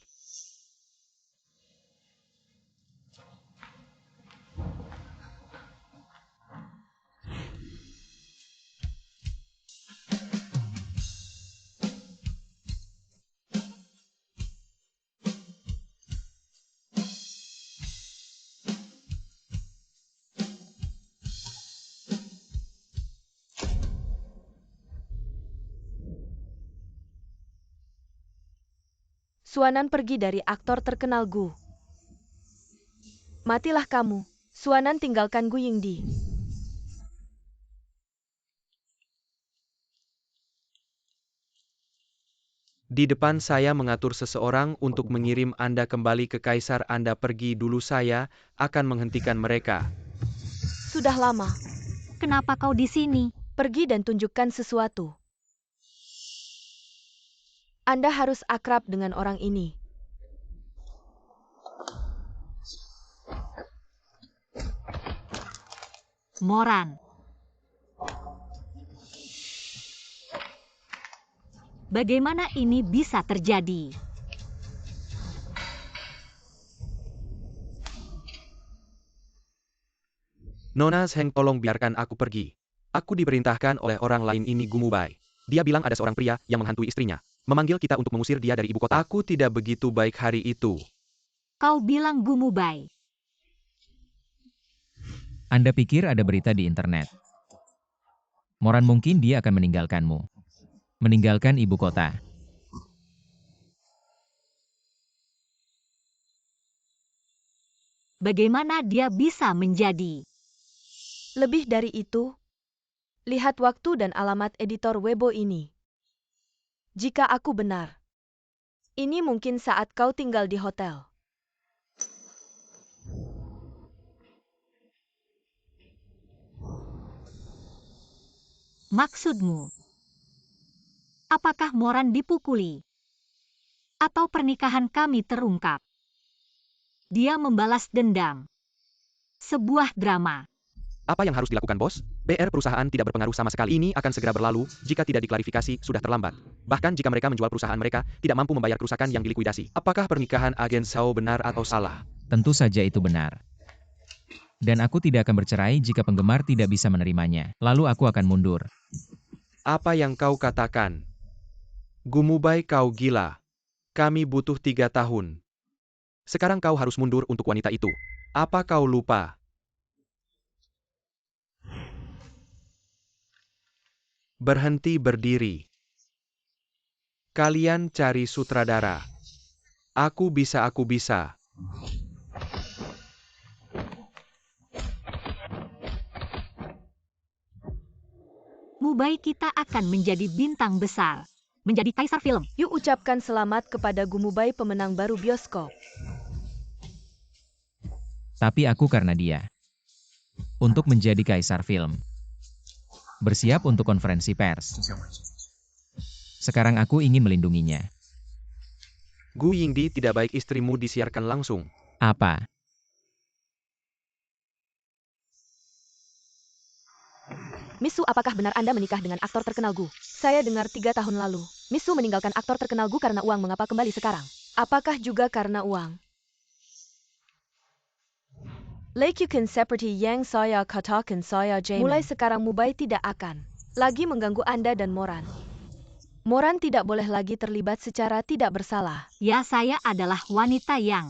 Suanan pergi dari aktor terkenal Gu. Matilah kamu. Suanan tinggalkan Gu Yingdi. Di depan saya mengatur seseorang untuk mengirim Anda kembali ke Kaisar. Anda pergi dulu, saya akan menghentikan mereka. Sudah lama. Kenapa kau di sini? Pergi dan tunjukkan sesuatu. Anda harus akrab dengan orang ini. Moran. Bagaimana ini bisa terjadi? Nona Zheng, tolong biarkan aku pergi. Aku diperintahkan oleh orang lain ini, Gumubai. Dia bilang ada seorang pria yang menghantui istrinya. Memanggil kita untuk mengusir dia dari ibu kota. Aku tidak begitu baik hari itu. Kau bilang Gumubai. Anda pikir ada berita di internet. Moran mungkin dia akan meninggalkanmu. Meninggalkan ibu kota. Bagaimana dia bisa menjadi? Lebih dari itu, lihat waktu dan alamat editor Weibo ini. Jika aku benar, ini mungkin saat kau tinggal di hotel. Maksudmu? Apakah Moran dipukuli? Atau pernikahan kami terungkap? Dia membalas dendam. Sebuah drama. Apa yang harus dilakukan, bos? PR perusahaan tidak berpengaruh sama sekali. Ini akan segera berlalu, jika tidak diklarifikasi, sudah terlambat. Bahkan jika mereka menjual perusahaan mereka, tidak mampu membayar kerusakan yang dilikuidasi. Apakah pernikahan agen Shao benar atau salah? Tentu saja itu benar. Dan aku tidak akan bercerai jika penggemar tidak bisa menerimanya. Lalu aku akan mundur. Apa yang kau katakan? Gumubai, kau gila. Kami butuh 3 tahun. Sekarang kau harus mundur untuk wanita itu. Apa kau lupa? Berhenti berdiri. Kalian cari sutradara. Aku bisa. Mubai, kita akan menjadi bintang besar. Menjadi kaisar film. Yuk ucapkan selamat kepada Gumubai, pemenang baru bioskop. Tapi aku karena dia. Untuk menjadi kaisar film. Bersiap untuk konferensi pers. Sekarang aku ingin melindunginya. Gu Yingdi, tidak baik istrimu disiarkan langsung. Apa? Misu, apakah benar Anda menikah dengan aktor terkenal Gu? Saya dengar 3 tahun lalu. Misu meninggalkan aktor terkenal Gu karena uang. Mengapa kembali sekarang? Apakah juga karena uang? Lakukan seperti yang saya katakan, saya Jamin. Mulai sekarang Mubai tidak akan lagi mengganggu Anda dan Moran. Moran tidak boleh lagi terlibat secara tidak bersalah. Ya, saya adalah wanita yang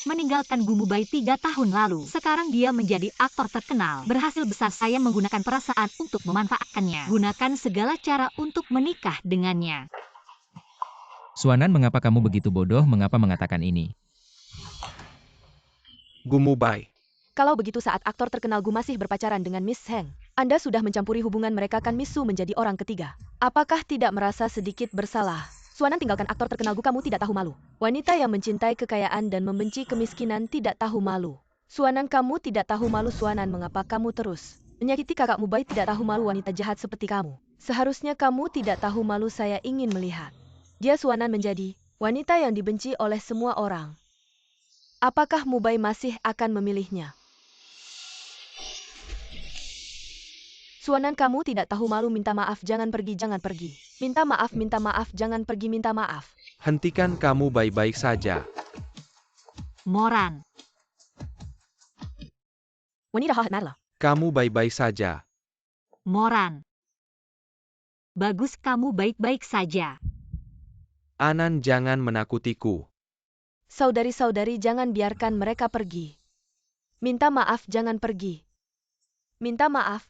meninggalkan Gumubai 3 tahun lalu. Sekarang dia menjadi aktor terkenal. Berhasil besar saya menggunakan perasaan untuk memanfaatkannya. Gunakan segala cara untuk menikah dengannya. Suanan, mengapa kamu begitu bodoh? Mengapa mengatakan ini? Gumubai, Kalau begitu saat aktor terkenal Gu masih berpacaran dengan Miss Heng, Anda sudah mencampuri hubungan mereka kan Miss Su menjadi orang ketiga. Apakah tidak merasa sedikit bersalah? Suanan tinggalkan aktor terkenal Gu, kamu tidak tahu malu. Wanita yang mencintai kekayaan dan membenci kemiskinan tidak tahu malu. Suanan, kamu tidak tahu malu. Suanan, mengapa kamu terus menyakiti kakakmu? Bai tidak tahu malu, wanita jahat seperti kamu. Seharusnya kamu tidak tahu malu. Saya ingin melihat dia. Suanan menjadi wanita yang dibenci oleh semua orang. Apakah Mubai masih akan memilihnya? Suanan, kamu tidak tahu malu. Minta maaf, jangan pergi, jangan pergi. Minta maaf, jangan pergi, minta maaf. Hentikan, kamu baik-baik saja. Moran. Wanita Narla. Kamu baik-baik saja. Moran. Bagus, kamu baik-baik saja. Anan, jangan menakutiku. Saudari-saudari, jangan biarkan mereka pergi. Minta maaf, jangan pergi. Minta maaf.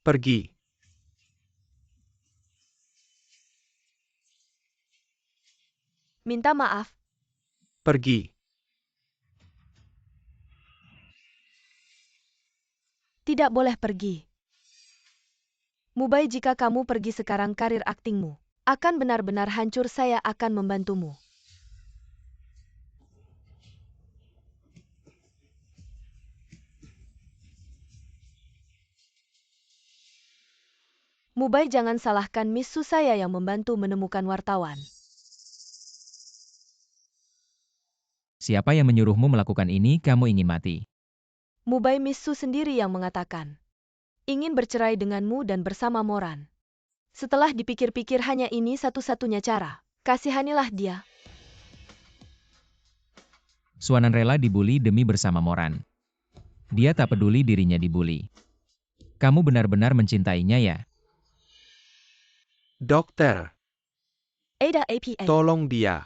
Pergi. Minta maaf. Pergi. Tidak boleh pergi. Mubai, jika kamu pergi sekarang karir aktingmu akan benar-benar hancur. Saya akan membantumu. Mubai, jangan salahkan Miss Su, saya yang membantu menemukan wartawan. Siapa yang menyuruhmu melakukan ini? Kamu ingin mati. Mubai, Miss Su sendiri yang mengatakan ingin bercerai denganmu dan bersama Moran. Setelah dipikir-pikir, hanya ini satu-satunya cara. Kasihanilah dia. Suanan rela dibuli demi bersama Moran. Dia tak peduli dirinya dibuli. Kamu benar-benar mencintainya ya? Dokter, Ada APA. tolong dia.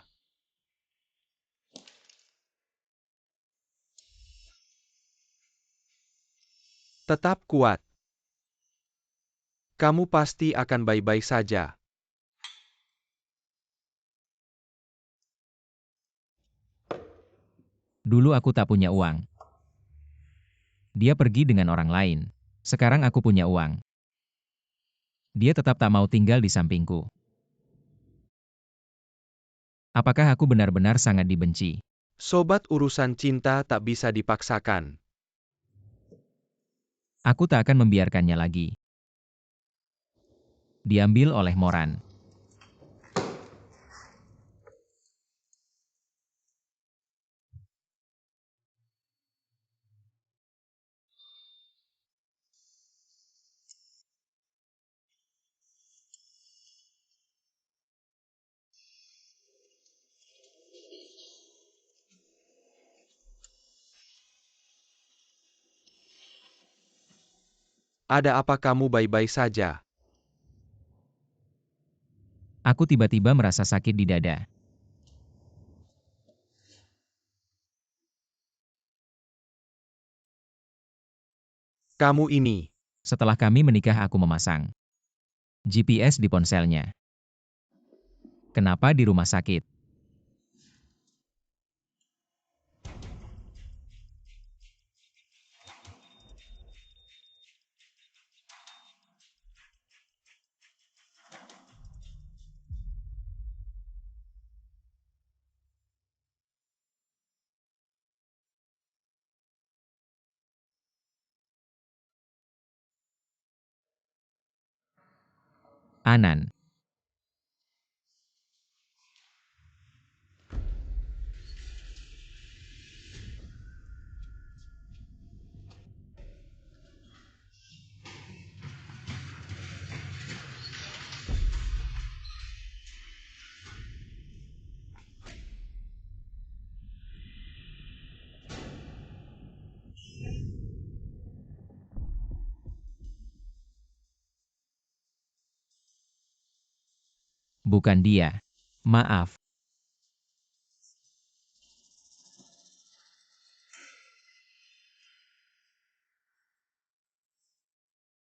Tetap kuat. Kamu pasti akan baik-baik saja. Dulu aku tak punya uang. Dia pergi dengan orang lain. Sekarang aku punya uang. Dia tetap tak mau tinggal di sampingku. Apakah aku benar-benar sangat dibenci? Sobat, urusan cinta tak bisa dipaksakan. Aku tak akan membiarkannya lagi. Diambil oleh Moran. Ada apa, kamu baik-baik saja? Aku tiba-tiba merasa sakit di dada. Kamu ini. Setelah kami menikah, aku memasang GPS di ponselnya. Kenapa di rumah sakit? Anan. Bukan dia. Maaf.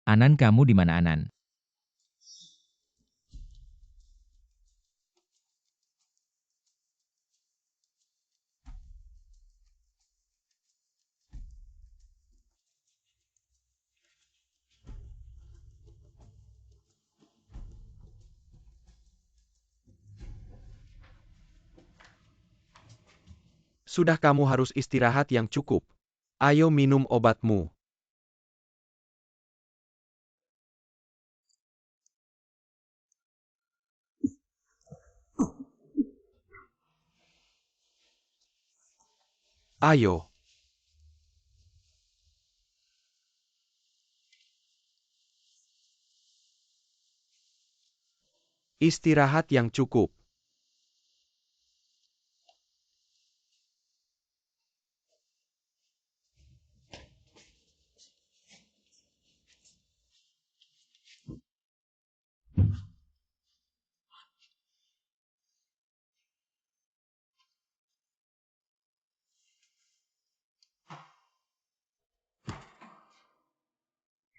Anan, kamu di mana, Anan? Sudah, kamu harus istirahat yang cukup. Ayo minum obatmu. Ayo. Istirahat yang cukup.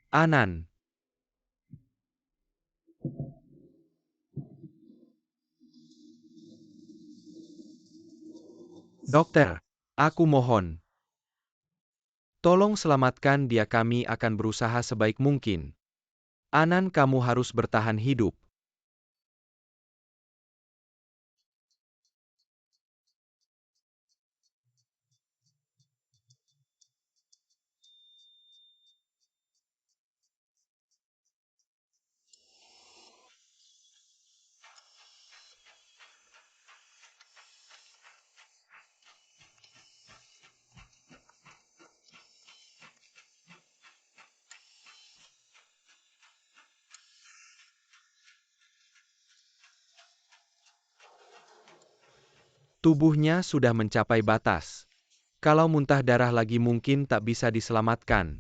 Anan. Dokter, aku mohon. Tolong selamatkan dia, kami akan berusaha sebaik mungkin. Anan, kamu harus bertahan hidup. Tubuhnya sudah mencapai batas. Kalau muntah darah lagi mungkin tak bisa diselamatkan.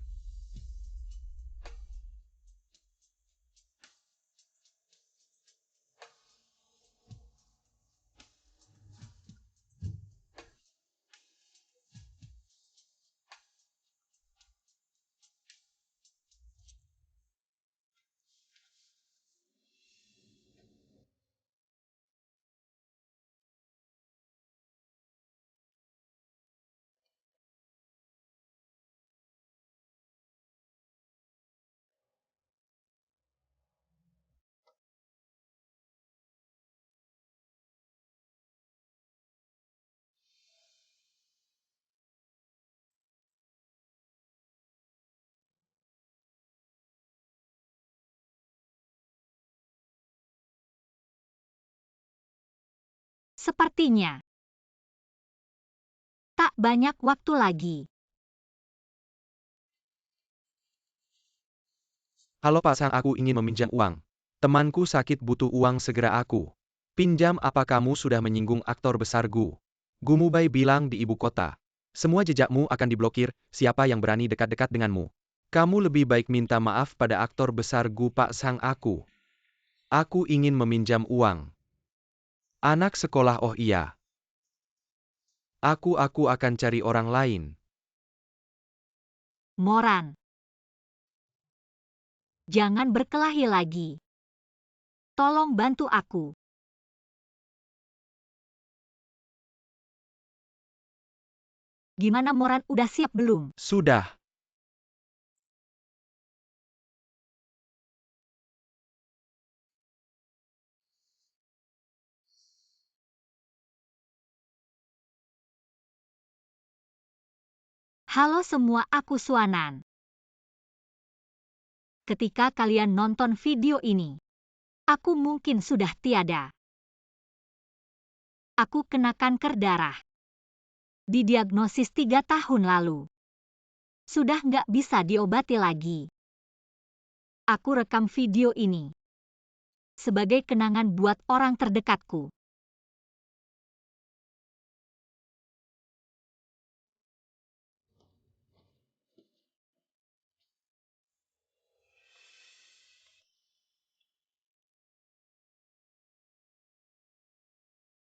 Sepertinya tak banyak waktu lagi. Halo Pak Sang, aku ingin meminjam uang. Temanku sakit, butuh uang segera aku. Pinjam. Apa kamu sudah menyinggung aktor besar Gu? Gu Mubai bilang di ibu kota. Semua jejakmu akan diblokir, siapa yang berani dekat-dekat denganmu? Kamu lebih baik minta maaf pada aktor besar Gu. Pak Sang, aku. Aku ingin meminjam uang. Anak sekolah, oh iya. Aku akan cari orang lain. Moran, jangan berkelahi lagi. Tolong bantu aku. Gimana Moran, udah siap belum? Sudah. Halo semua, aku Suanan. Ketika kalian nonton video ini, aku mungkin sudah tiada. Aku kena kanker darah. Didiagnosis 3 tahun lalu. Sudah nggak bisa diobati lagi. Aku rekam video ini sebagai kenangan buat orang terdekatku.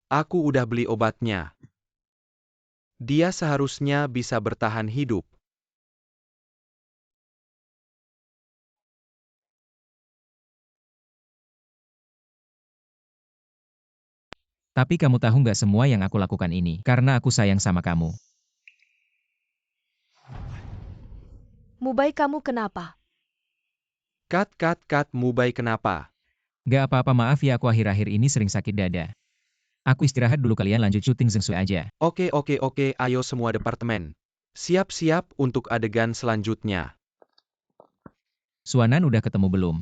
Aku udah beli obatnya. Dia seharusnya bisa bertahan hidup. Tapi kamu tahu nggak, semua yang aku lakukan ini karena aku sayang sama kamu. Mubai, kamu kenapa? Kat, Mubai kenapa? Gak apa-apa, maaf ya, aku akhir-akhir ini sering sakit dada. Aku istirahat dulu, kalian lanjut syuting Zeng Sui aja. Oke, ayo semua departemen. Siap-siap untuk adegan selanjutnya. Suanan udah ketemu belum?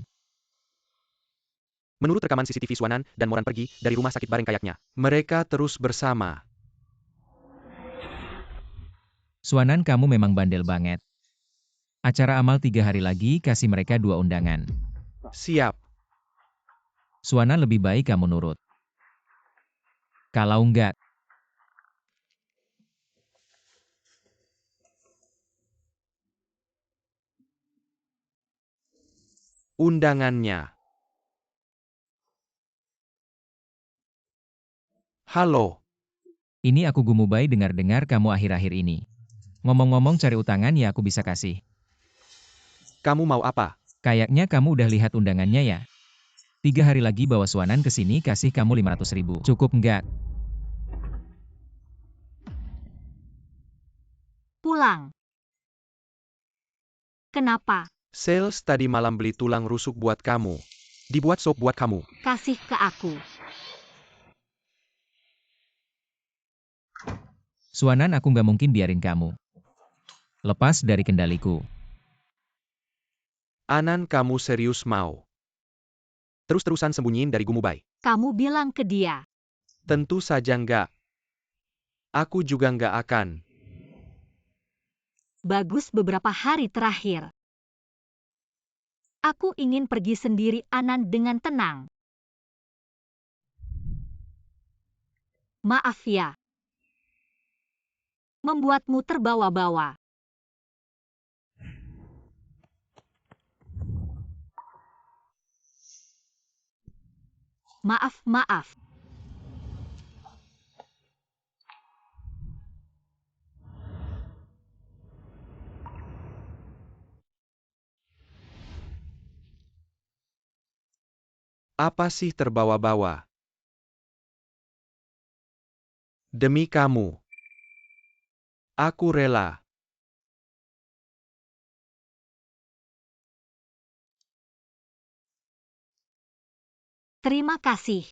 Menurut rekaman CCTV, Suanan dan Moran pergi dari rumah sakit bareng kayaknya. Mereka terus bersama. Suanan, kamu memang bandel banget. Acara amal 3 hari lagi, kasih mereka 2 undangan. Siap. Suanan, lebih baik kamu nurut. Kalau enggak, Undangannya. Halo. ini aku Gumubai dengar-dengar kamu akhir-akhir ini. Ngomong-ngomong cari utangan ya aku bisa kasih. Kamu mau apa? Kayaknya kamu udah lihat undangannya ya. 3 hari lagi bawa Suanan ke sini, kasih kamu 500.000. Cukup enggak? Pulang. Kenapa? Sales tadi malam beli tulang rusuk buat kamu. Dibuat sop buat kamu. Kasih ke aku. Suanan, aku nggak mungkin biarin kamu lepas dari kendaliku. Anan, kamu serius mau terus-terusan sembunyiin dari Gumubai? Kamu bilang ke dia. Tentu saja enggak. Aku juga enggak akan. Bagus, beberapa hari terakhir. Aku ingin pergi sendiri, Anan, dengan tenang. Maaf ya. Membuatmu terbawa-bawa. Maaf. Apa sih terbawa-bawa? Demi kamu. Aku rela. Terima kasih.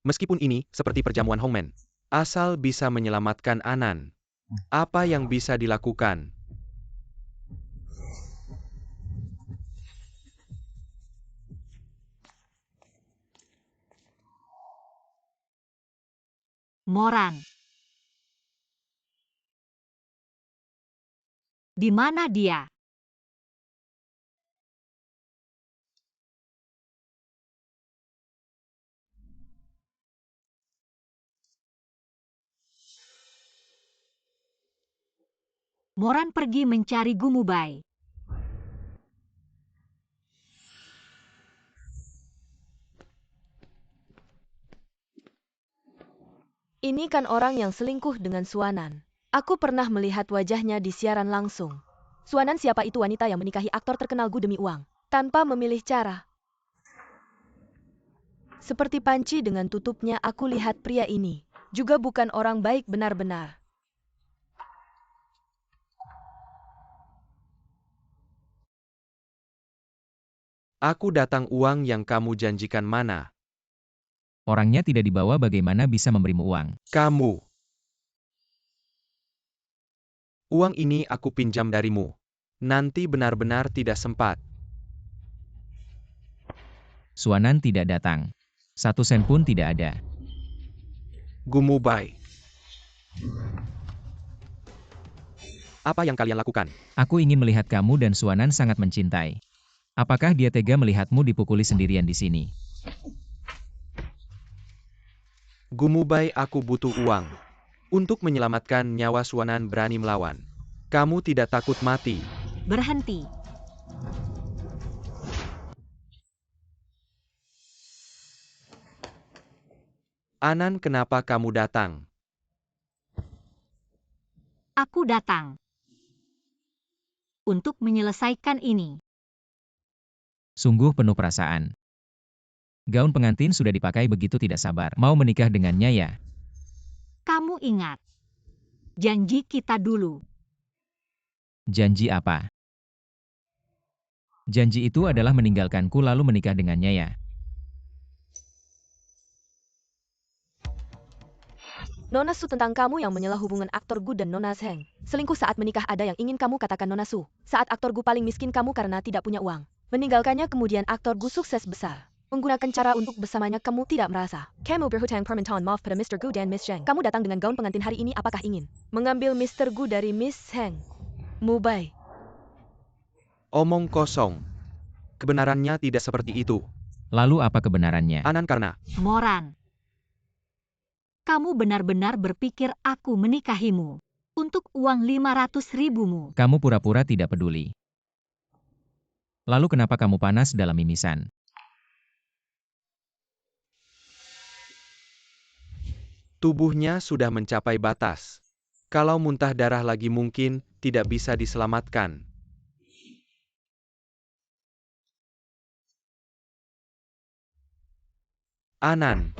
Meskipun ini seperti perjamuan Hongmen. Asal bisa menyelamatkan Anan. Apa yang bisa dilakukan? Moran. Di mana dia? Moran pergi mencari Gumubai. Ini kan orang yang selingkuh dengan Suanan. Aku pernah melihat wajahnya di siaran langsung. Suanan, siapa itu wanita yang menikahi aktor terkenal Gu demi uang, tanpa memilih cara? Seperti panci dengan tutupnya, aku lihat pria ini juga bukan orang baik benar-benar. Aku datang, uang yang kamu janjikan mana? Orangnya tidak dibawa, bagaimana bisa memberimu uang? Kamu. Uang ini aku pinjam darimu. Nanti benar-benar tidak sempat. Suanan tidak datang. 1 sen pun tidak ada. Gumubai. Apa yang kalian lakukan? Aku ingin melihat kamu dan Suanan sangat mencintai. Apakah dia tega melihatmu dipukuli sendirian di sini? Gumubai, aku butuh uang. Untuk menyelamatkan nyawa Suanan berani melawan. Kamu tidak takut mati? Berhenti. Anan, kenapa kamu datang? Aku datang untuk menyelesaikan ini. Sungguh penuh perasaan. Gaun pengantin sudah dipakai, begitu tidak sabar. Mau menikah dengannya ya? Kamu ingat janji kita dulu. Janji apa? Janji itu adalah meninggalkanku lalu menikah dengannya ya. Nona Su, tentang kamu yang menyela hubungan aktor Gu dan Nona Zheng. Selingkuh saat menikah, ada yang ingin kamu katakan Nona Su. Saat aktor Gu paling miskin kamu karena tidak punya uang. Meninggalkannya, kemudian aktor Gu sukses besar. Menggunakan cara untuk bersamanya kamu tidak merasa. Kamu berhutang permintaan maaf pada Mr. Gu dan Miss Zheng. Kamu datang dengan gaun pengantin hari ini, apakah ingin mengambil Mr. Gu dari Miss Zheng? Mubai. Omong kosong. Kebenarannya tidak seperti itu. Lalu apa kebenarannya? Anan, karena Moran. Kamu benar-benar berpikir aku menikahimu untuk uang 500.000-mu. Kamu pura-pura tidak peduli. Lalu kenapa kamu panas dalam mimisan? tubuhnya sudah mencapai batas. Kalau muntah darah lagi mungkin tidak bisa diselamatkan. Anan.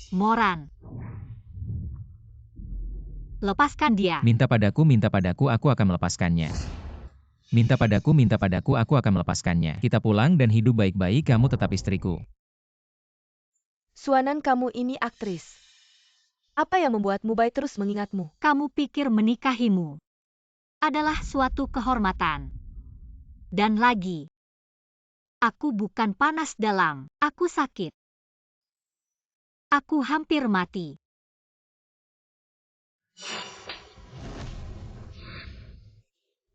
Moran. Lepaskan dia. Minta padaku, aku akan melepaskannya. Minta padaku, aku akan melepaskannya. Kita pulang dan hidup baik-baik, kamu tetap istriku. Suanan, kamu ini aktris. Apa yang membuat Mubai terus mengingatmu? Kamu pikir menikahimu adalah suatu kehormatan. Dan lagi, aku bukan panas dalam, aku sakit. Aku hampir mati.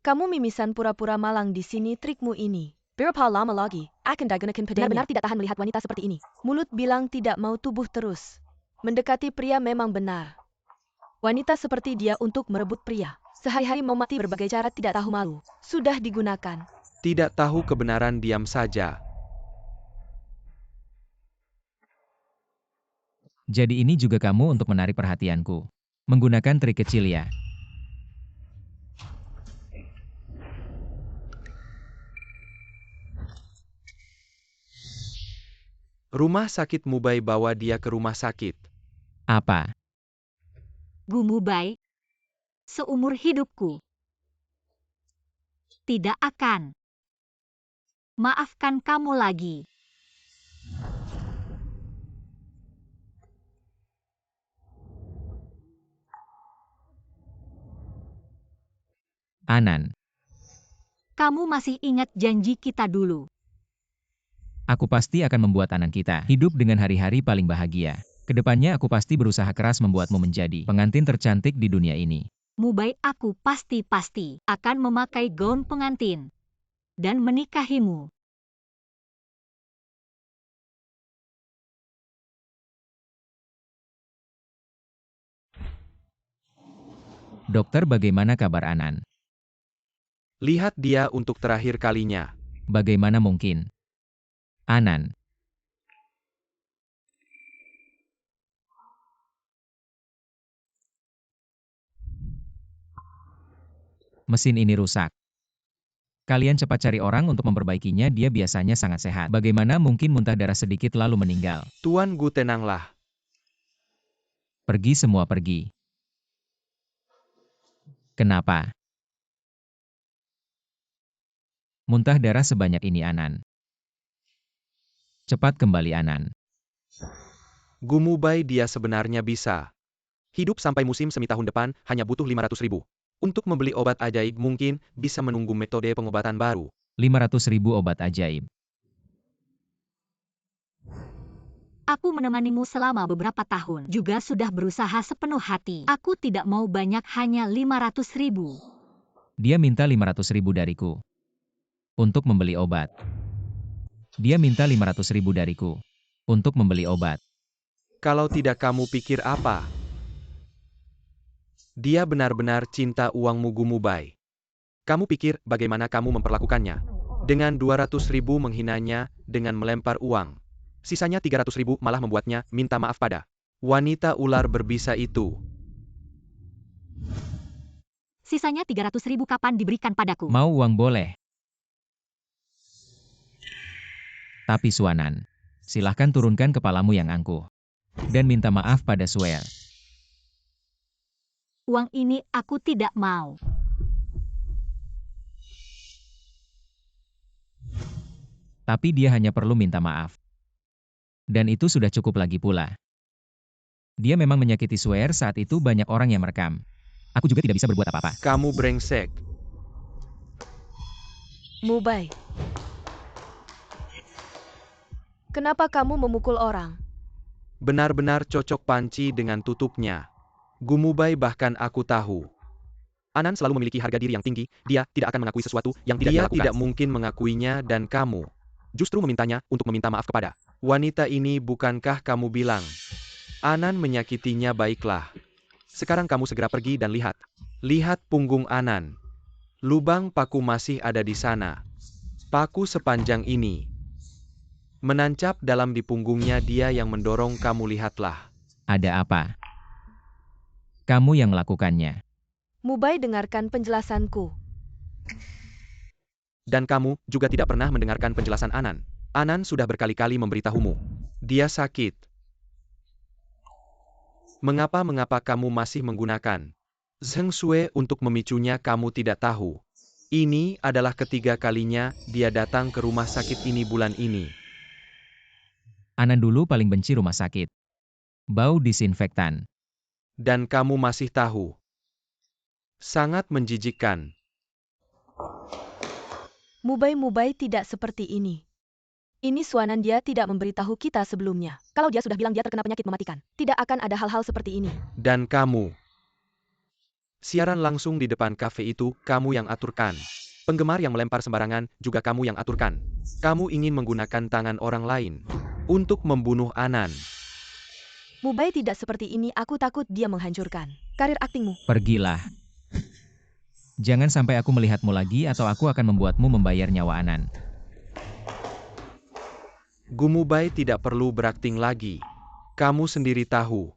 Kamu mimisan pura-pura malang di sini, trikmu ini. Berapa lama lagi akan digunakan padanya? Benar-benar tidak tahan melihat wanita seperti ini. Mulut bilang tidak mau, tubuh terus. Mendekati pria memang benar. Wanita seperti dia untuk merebut pria. Sehari-hari mau mati berbagai cara, tidak tahu malu. Sudah digunakan. Tidak tahu kebenaran, diam saja. Jadi ini juga kamu untuk menarik perhatianku. Menggunakan trik kecil ya. Rumah sakit Mubai, bawa dia ke rumah sakit. Apa? Gu Mubai, seumur hidupku tidak akan maafkan kamu lagi. Anan, Kamu masih ingat janji kita dulu? aku pasti akan membuat Anan kita hidup dengan hari-hari paling bahagia. Kedepannya aku pasti berusaha keras membuatmu menjadi pengantin tercantik di dunia ini. Mubai, aku pasti akan memakai gaun pengantin dan menikahimu. Dokter, bagaimana kabar Anan? Lihat dia untuk terakhir kalinya. Bagaimana mungkin? Anan, mesin ini rusak. Kalian cepat cari orang untuk memperbaikinya, dia biasanya sangat sehat. Bagaimana mungkin muntah darah sedikit lalu meninggal? Tuan Gu, tenanglah. Pergi semua, pergi. Kenapa? Muntah darah sebanyak ini Anan. Cepat kembali Anan. Gu Mubai, dia sebenarnya bisa hidup sampai musim semi tahun depan, hanya butuh 500.000. Untuk membeli obat ajaib mungkin bisa menunggu metode pengobatan baru. 500.000 obat ajaib. Aku menemanimu selama beberapa tahun, juga sudah berusaha sepenuh hati. Aku tidak mau banyak, hanya 500.000. Dia minta 500.000 dariku. Untuk membeli obat. Dia minta 500.000 dariku. Untuk membeli obat. Kalau tidak, kamu pikir apa? Dia benar-benar cinta uangmu, Gu Mubai. Kamu pikir bagaimana kamu memperlakukannya? Dengan 200.000 menghinanya, dengan melempar uang. Sisanya 300.000 malah membuatnya minta maaf pada wanita ular berbisa itu. Sisanya 300.000 kapan diberikan padaku? Mau uang boleh. Tapi Suanan, silahkan turunkan kepalamu yang angkuh. Dan minta maaf pada Suel. Uang ini aku tidak mau. Tapi dia hanya perlu minta maaf. Dan itu sudah cukup lagi pula. Dia memang menyakiti Swear saat itu banyak orang yang merekam. Aku juga tidak bisa berbuat apa-apa. Kamu brengsek. Mubai. Kenapa kamu memukul orang? Benar-benar cocok panci dengan tutupnya. Gumubai bahkan aku tahu. Anan selalu memiliki harga diri yang tinggi, dia tidak akan mengakui sesuatu yang tidak dia lakukan. Dia tidak mungkin mengakuinya dan kamu justru memintanya untuk meminta maaf kepada wanita ini. Bukankah kamu bilang Anan menyakitinya? Baiklah. Sekarang kamu segera pergi dan lihat. Lihat punggung Anan. Lubang paku masih ada di sana. Paku sepanjang ini menancap dalam di punggungnya dia yang mendorong kamu. Lihatlah. Ada apa? Kamu yang melakukannya. Mubai, dengarkan penjelasanku. Dan kamu juga tidak pernah mendengarkan penjelasan Anan. Anan sudah berkali-kali memberitahumu. Dia sakit. Mengapa kamu masih menggunakan Zheng Sui untuk memicunya? Kamu tidak tahu. Ini adalah ketiga kalinya dia datang ke rumah sakit ini bulan ini. Anan dulu paling benci rumah sakit. Bau disinfektan. Dan kamu masih tahu. Sangat menjijikkan. Mubai tidak seperti ini. Ini Suanan, dia tidak memberitahu kita sebelumnya. Kalau dia sudah bilang dia terkena penyakit mematikan, tidak akan ada hal-hal seperti ini. Dan kamu. Siaran langsung di depan kafe itu, kamu yang aturkan. Penggemar yang melempar sembarangan, juga kamu yang aturkan. Kamu ingin menggunakan tangan orang lain untuk membunuh Anan. Mubai tidak seperti ini, aku takut dia menghancurkan karir aktingmu. Pergilah. Jangan sampai aku melihatmu lagi atau aku akan membuatmu membayar nyawa Anan. Gumubai tidak perlu berakting lagi. Kamu sendiri tahu.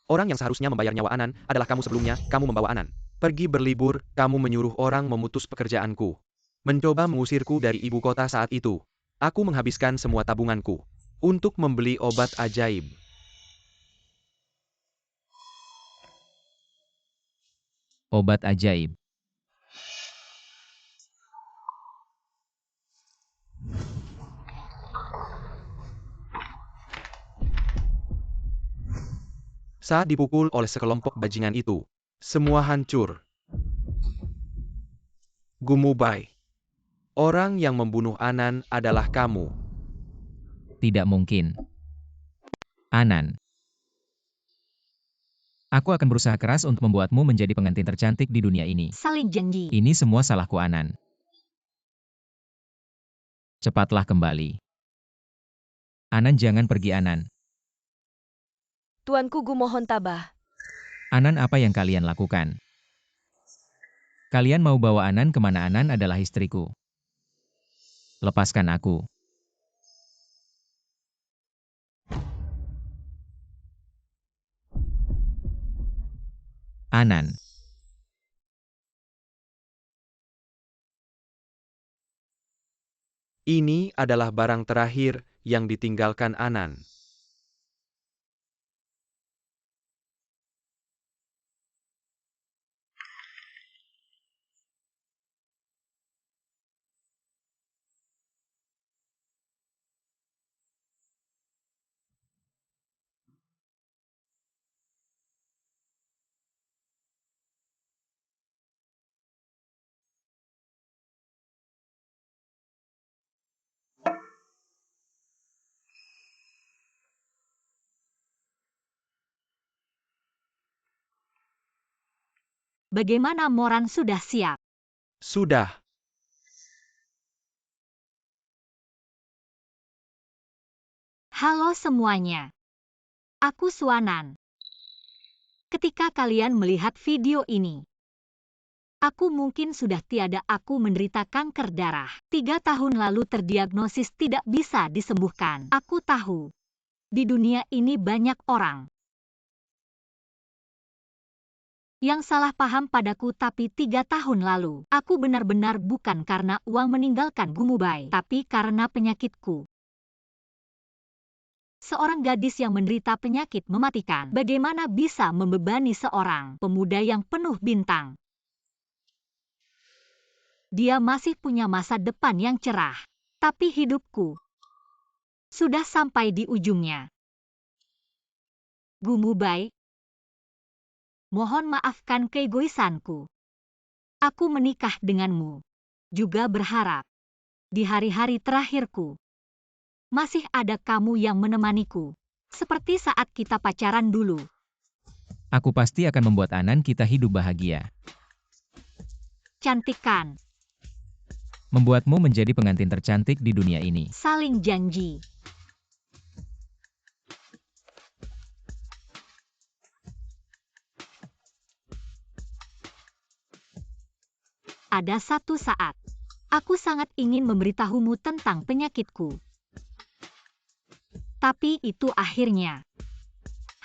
Orang yang seharusnya membayar nyawa Anan adalah kamu sebelumnya. Kamu membawa Anan pergi berlibur, kamu menyuruh orang memutus pekerjaanku. Mencoba mengusirku dari ibu kota saat itu. Aku menghabiskan semua tabunganku untuk membeli obat ajaib. Obat ajaib. Saat dipukul oleh sekelompok bajingan itu, semua hancur. Gumubai. Orang yang membunuh Anan adalah kamu. Tidak mungkin. Anan. Aku akan berusaha keras untuk membuatmu menjadi pengantin tercantik di dunia ini. Saling janji. Ini semua salahku, Anan. Cepatlah kembali. Anan, jangan pergi, Anan. Tuanku, Gu mohon tabah. Anan, apa yang kalian lakukan? Kalian mau bawa Anan kemana? Anan adalah istriku. Lepaskan aku. Anan. Ini adalah barang terakhir yang ditinggalkan Anan. Bagaimana, Moran sudah siap? Sudah. Halo semuanya. Aku Suanan. Ketika kalian melihat video ini, aku mungkin sudah tiada. Aku menderita kanker darah. 3 tahun lalu terdiagnosis tidak bisa disembuhkan. Aku tahu, di dunia ini banyak orang yang salah paham padaku, tapi 3 tahun lalu, aku benar-benar bukan karena uang meninggalkan Gumubai, tapi karena penyakitku. Seorang gadis yang menderita penyakit mematikan, bagaimana bisa membebani seorang pemuda yang penuh bintang? Dia masih punya masa depan yang cerah. Tapi hidupku sudah sampai di ujungnya. Gumubai, mohon maafkan keegoisanku. Aku menikah denganmu, juga berharap di hari-hari terakhirku masih ada kamu yang menemaniku, seperti saat kita pacaran dulu. Aku pasti akan membuat Anan kita hidup bahagia. Cantik kan? Membuatmu menjadi pengantin tercantik di dunia ini. Saling janji. Ada satu saat, aku sangat ingin memberitahumu tentang penyakitku. Tapi itu akhirnya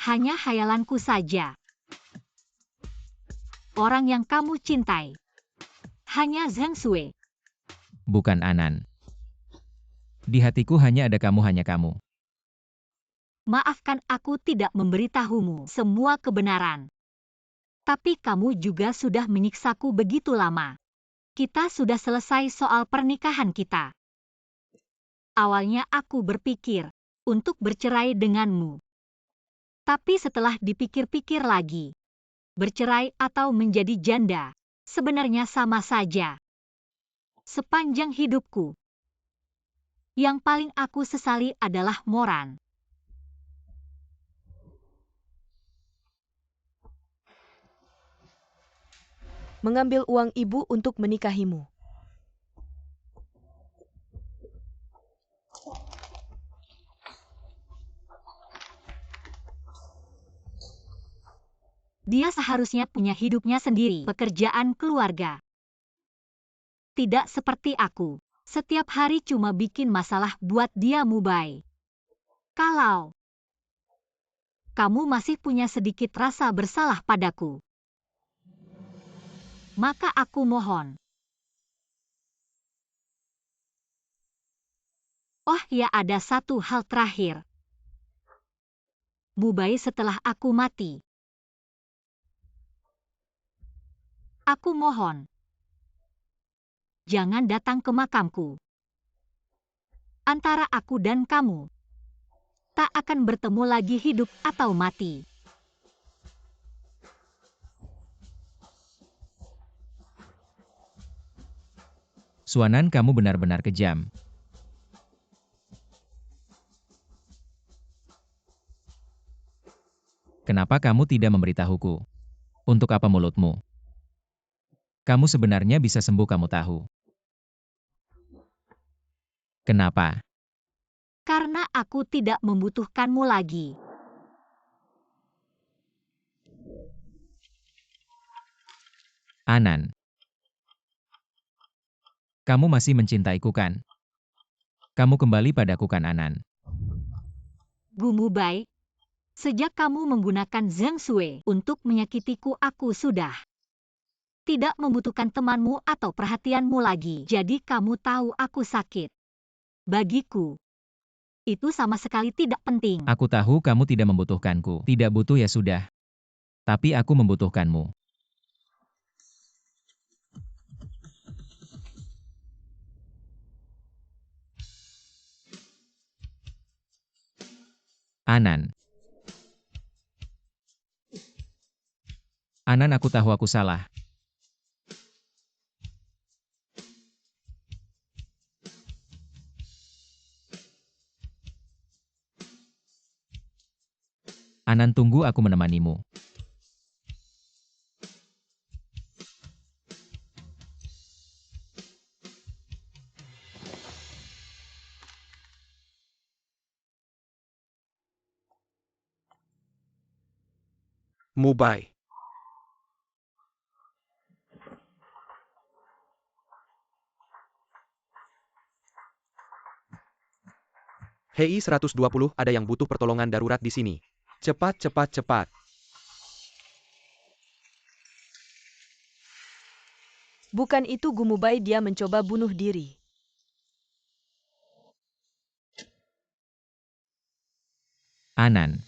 hanya khayalanku saja. Orang yang kamu cintai hanya Zheng Sui. Bukan Anan. Di hatiku hanya ada kamu, hanya kamu. Maafkan aku tidak memberitahumu semua kebenaran. Tapi kamu juga sudah menyiksaku begitu lama. Kita sudah selesai soal pernikahan kita. Awalnya aku berpikir untuk bercerai denganmu. Tapi setelah dipikir-pikir lagi, bercerai atau menjadi janda sebenarnya sama saja. Sepanjang hidupku, yang paling aku sesali adalah Moran. Mengambil uang ibu untuk menikahimu. Dia seharusnya punya hidupnya sendiri, pekerjaan, keluarga. Tidak seperti aku, setiap hari cuma bikin masalah buat dia. Mubai. Kalau kamu masih punya sedikit rasa bersalah padaku, maka aku mohon. Oh ya, ada satu hal terakhir. Mubai, setelah aku mati, aku mohon, jangan datang ke makamku. Antara aku dan kamu tak akan bertemu lagi, hidup atau mati. Suanan, kamu benar-benar kejam. Kenapa kamu tidak memberitahuku? Untuk apa mulutmu? Kamu sebenarnya bisa sembuh, kamu tahu. Kenapa? Karena aku tidak membutuhkanmu lagi. Anan. Kamu masih mencintaiku kan? Kamu kembali padaku kan, Anan? Gumubai, sejak kamu menggunakan Zheng Sui untuk menyakitiku, aku sudah tidak membutuhkan temanmu atau perhatianmu lagi. Jadi kamu tahu aku sakit. Bagiku, itu sama sekali tidak penting. Aku tahu kamu tidak membutuhkanku. Tidak butuh ya sudah. Tapi aku membutuhkanmu. Anan. Anan, aku tahu aku salah. Anan, tunggu, aku menemanimu. Mubai. Hei 120, ada yang butuh pertolongan darurat di sini. Cepat, cepat, cepat. Bukan itu Gumubai, dia mencoba bunuh diri. Anan.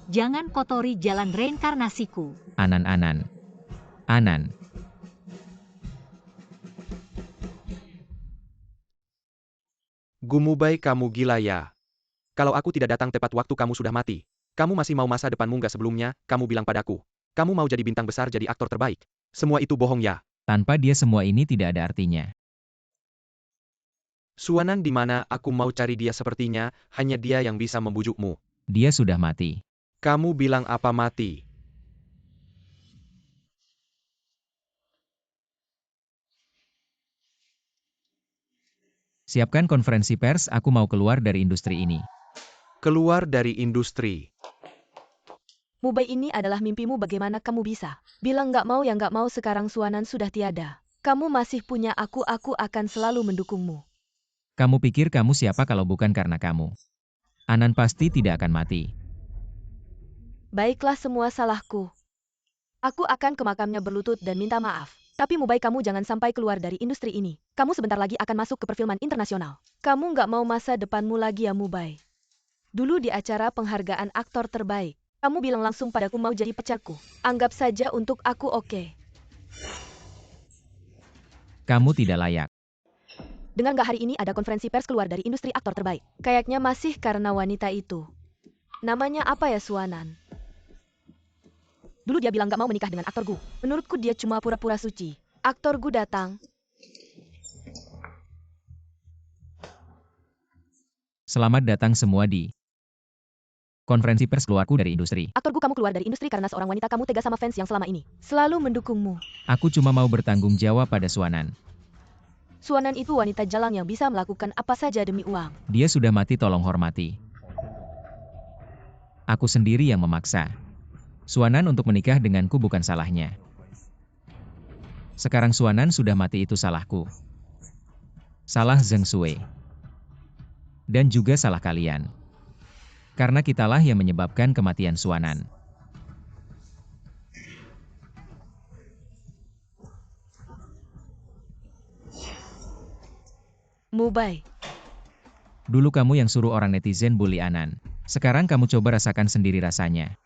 Jangan kotori jalan reinkarnasiku. Anan. Anan. Gumubai, kamu gila ya. Kalau aku tidak datang tepat waktu kamu sudah mati. Kamu masih mau masa depanmu nggak sebelumnya, kamu bilang padaku. Kamu mau jadi bintang besar, jadi aktor terbaik. Semua itu bohong ya. Tanpa dia semua ini tidak ada artinya. Suanan di mana aku mau cari dia sepertinya, hanya dia yang bisa membujukmu. Dia sudah mati. Kamu bilang apa mati? Siapkan konferensi pers, aku mau keluar dari industri ini. Keluar dari industri. Mubai, ini adalah mimpimu, bagaimana kamu bisa bilang nggak mau ya nggak mau? Sekarang Suanan sudah tiada. Kamu masih punya aku akan selalu mendukungmu. Kamu pikir kamu siapa kalau bukan karena kamu? Anan pasti tidak akan mati. Baiklah, semua salahku. Aku akan ke makamnya berlutut dan minta maaf. Tapi Mubai, kamu jangan sampai keluar dari industri ini. Kamu sebentar lagi akan masuk ke perfilman internasional. Kamu nggak mau masa depanmu lagi ya Mubai? Dulu di acara penghargaan aktor terbaik, kamu bilang langsung padaku mau jadi pacarku. Anggap saja untuk aku oke. Kamu tidak layak. Dengar nggak, hari ini ada konferensi pers keluar dari industri aktor terbaik. Kayaknya masih karena wanita itu. Namanya apa ya, Suanan? Dulu dia bilang gak mau menikah dengan aktor Gu. Menurutku dia cuma pura-pura suci. Aktor Gu datang. Selamat datang semua di konferensi pers keluarku dari industri. Aktor Gu, kamu keluar dari industri karena seorang wanita. Kamu tega sama fans yang selama ini selalu mendukungmu. Aku cuma mau bertanggung jawab pada Suanan. Suanan itu wanita jalang yang bisa melakukan apa saja demi uang. Dia sudah mati, tolong hormati. Aku sendiri yang memaksa Suanan untuk menikah denganku, bukan salahnya. Sekarang Suanan sudah mati, itu salahku. Salah Zheng Sui. Dan juga salah kalian. Karena kitalah yang menyebabkan kematian Suanan. Mubai. Dulu kamu yang suruh orang netizen bully Anan. Sekarang kamu coba rasakan sendiri rasanya.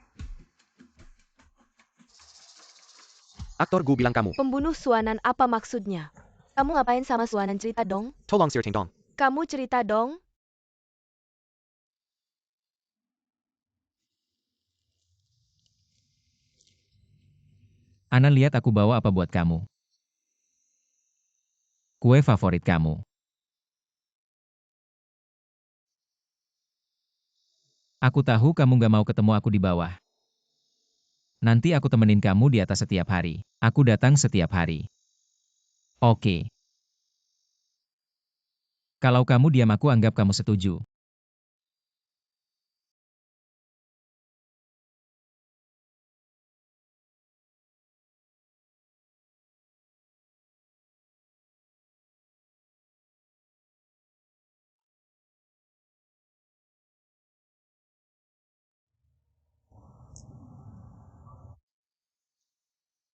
Aktor Gu bilang kamu. Pembunuh Suanan, apa maksudnya? Kamu ngapain sama Suanan? Cerita dong. Tolong cerita dong. Kamu cerita dong. Anan, lihat aku bawa apa buat kamu. Kue favorit kamu. Aku tahu kamu gak mau ketemu aku di bawah. Nanti aku temenin kamu di atas setiap hari. Aku datang setiap hari. Oke. Kalau kamu diam, aku anggap kamu setuju.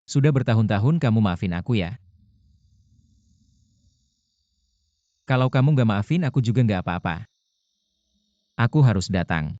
Sudah bertahun-tahun kamu maafin aku ya. Kalau kamu gak maafin aku juga gak apa-apa. Aku harus datang.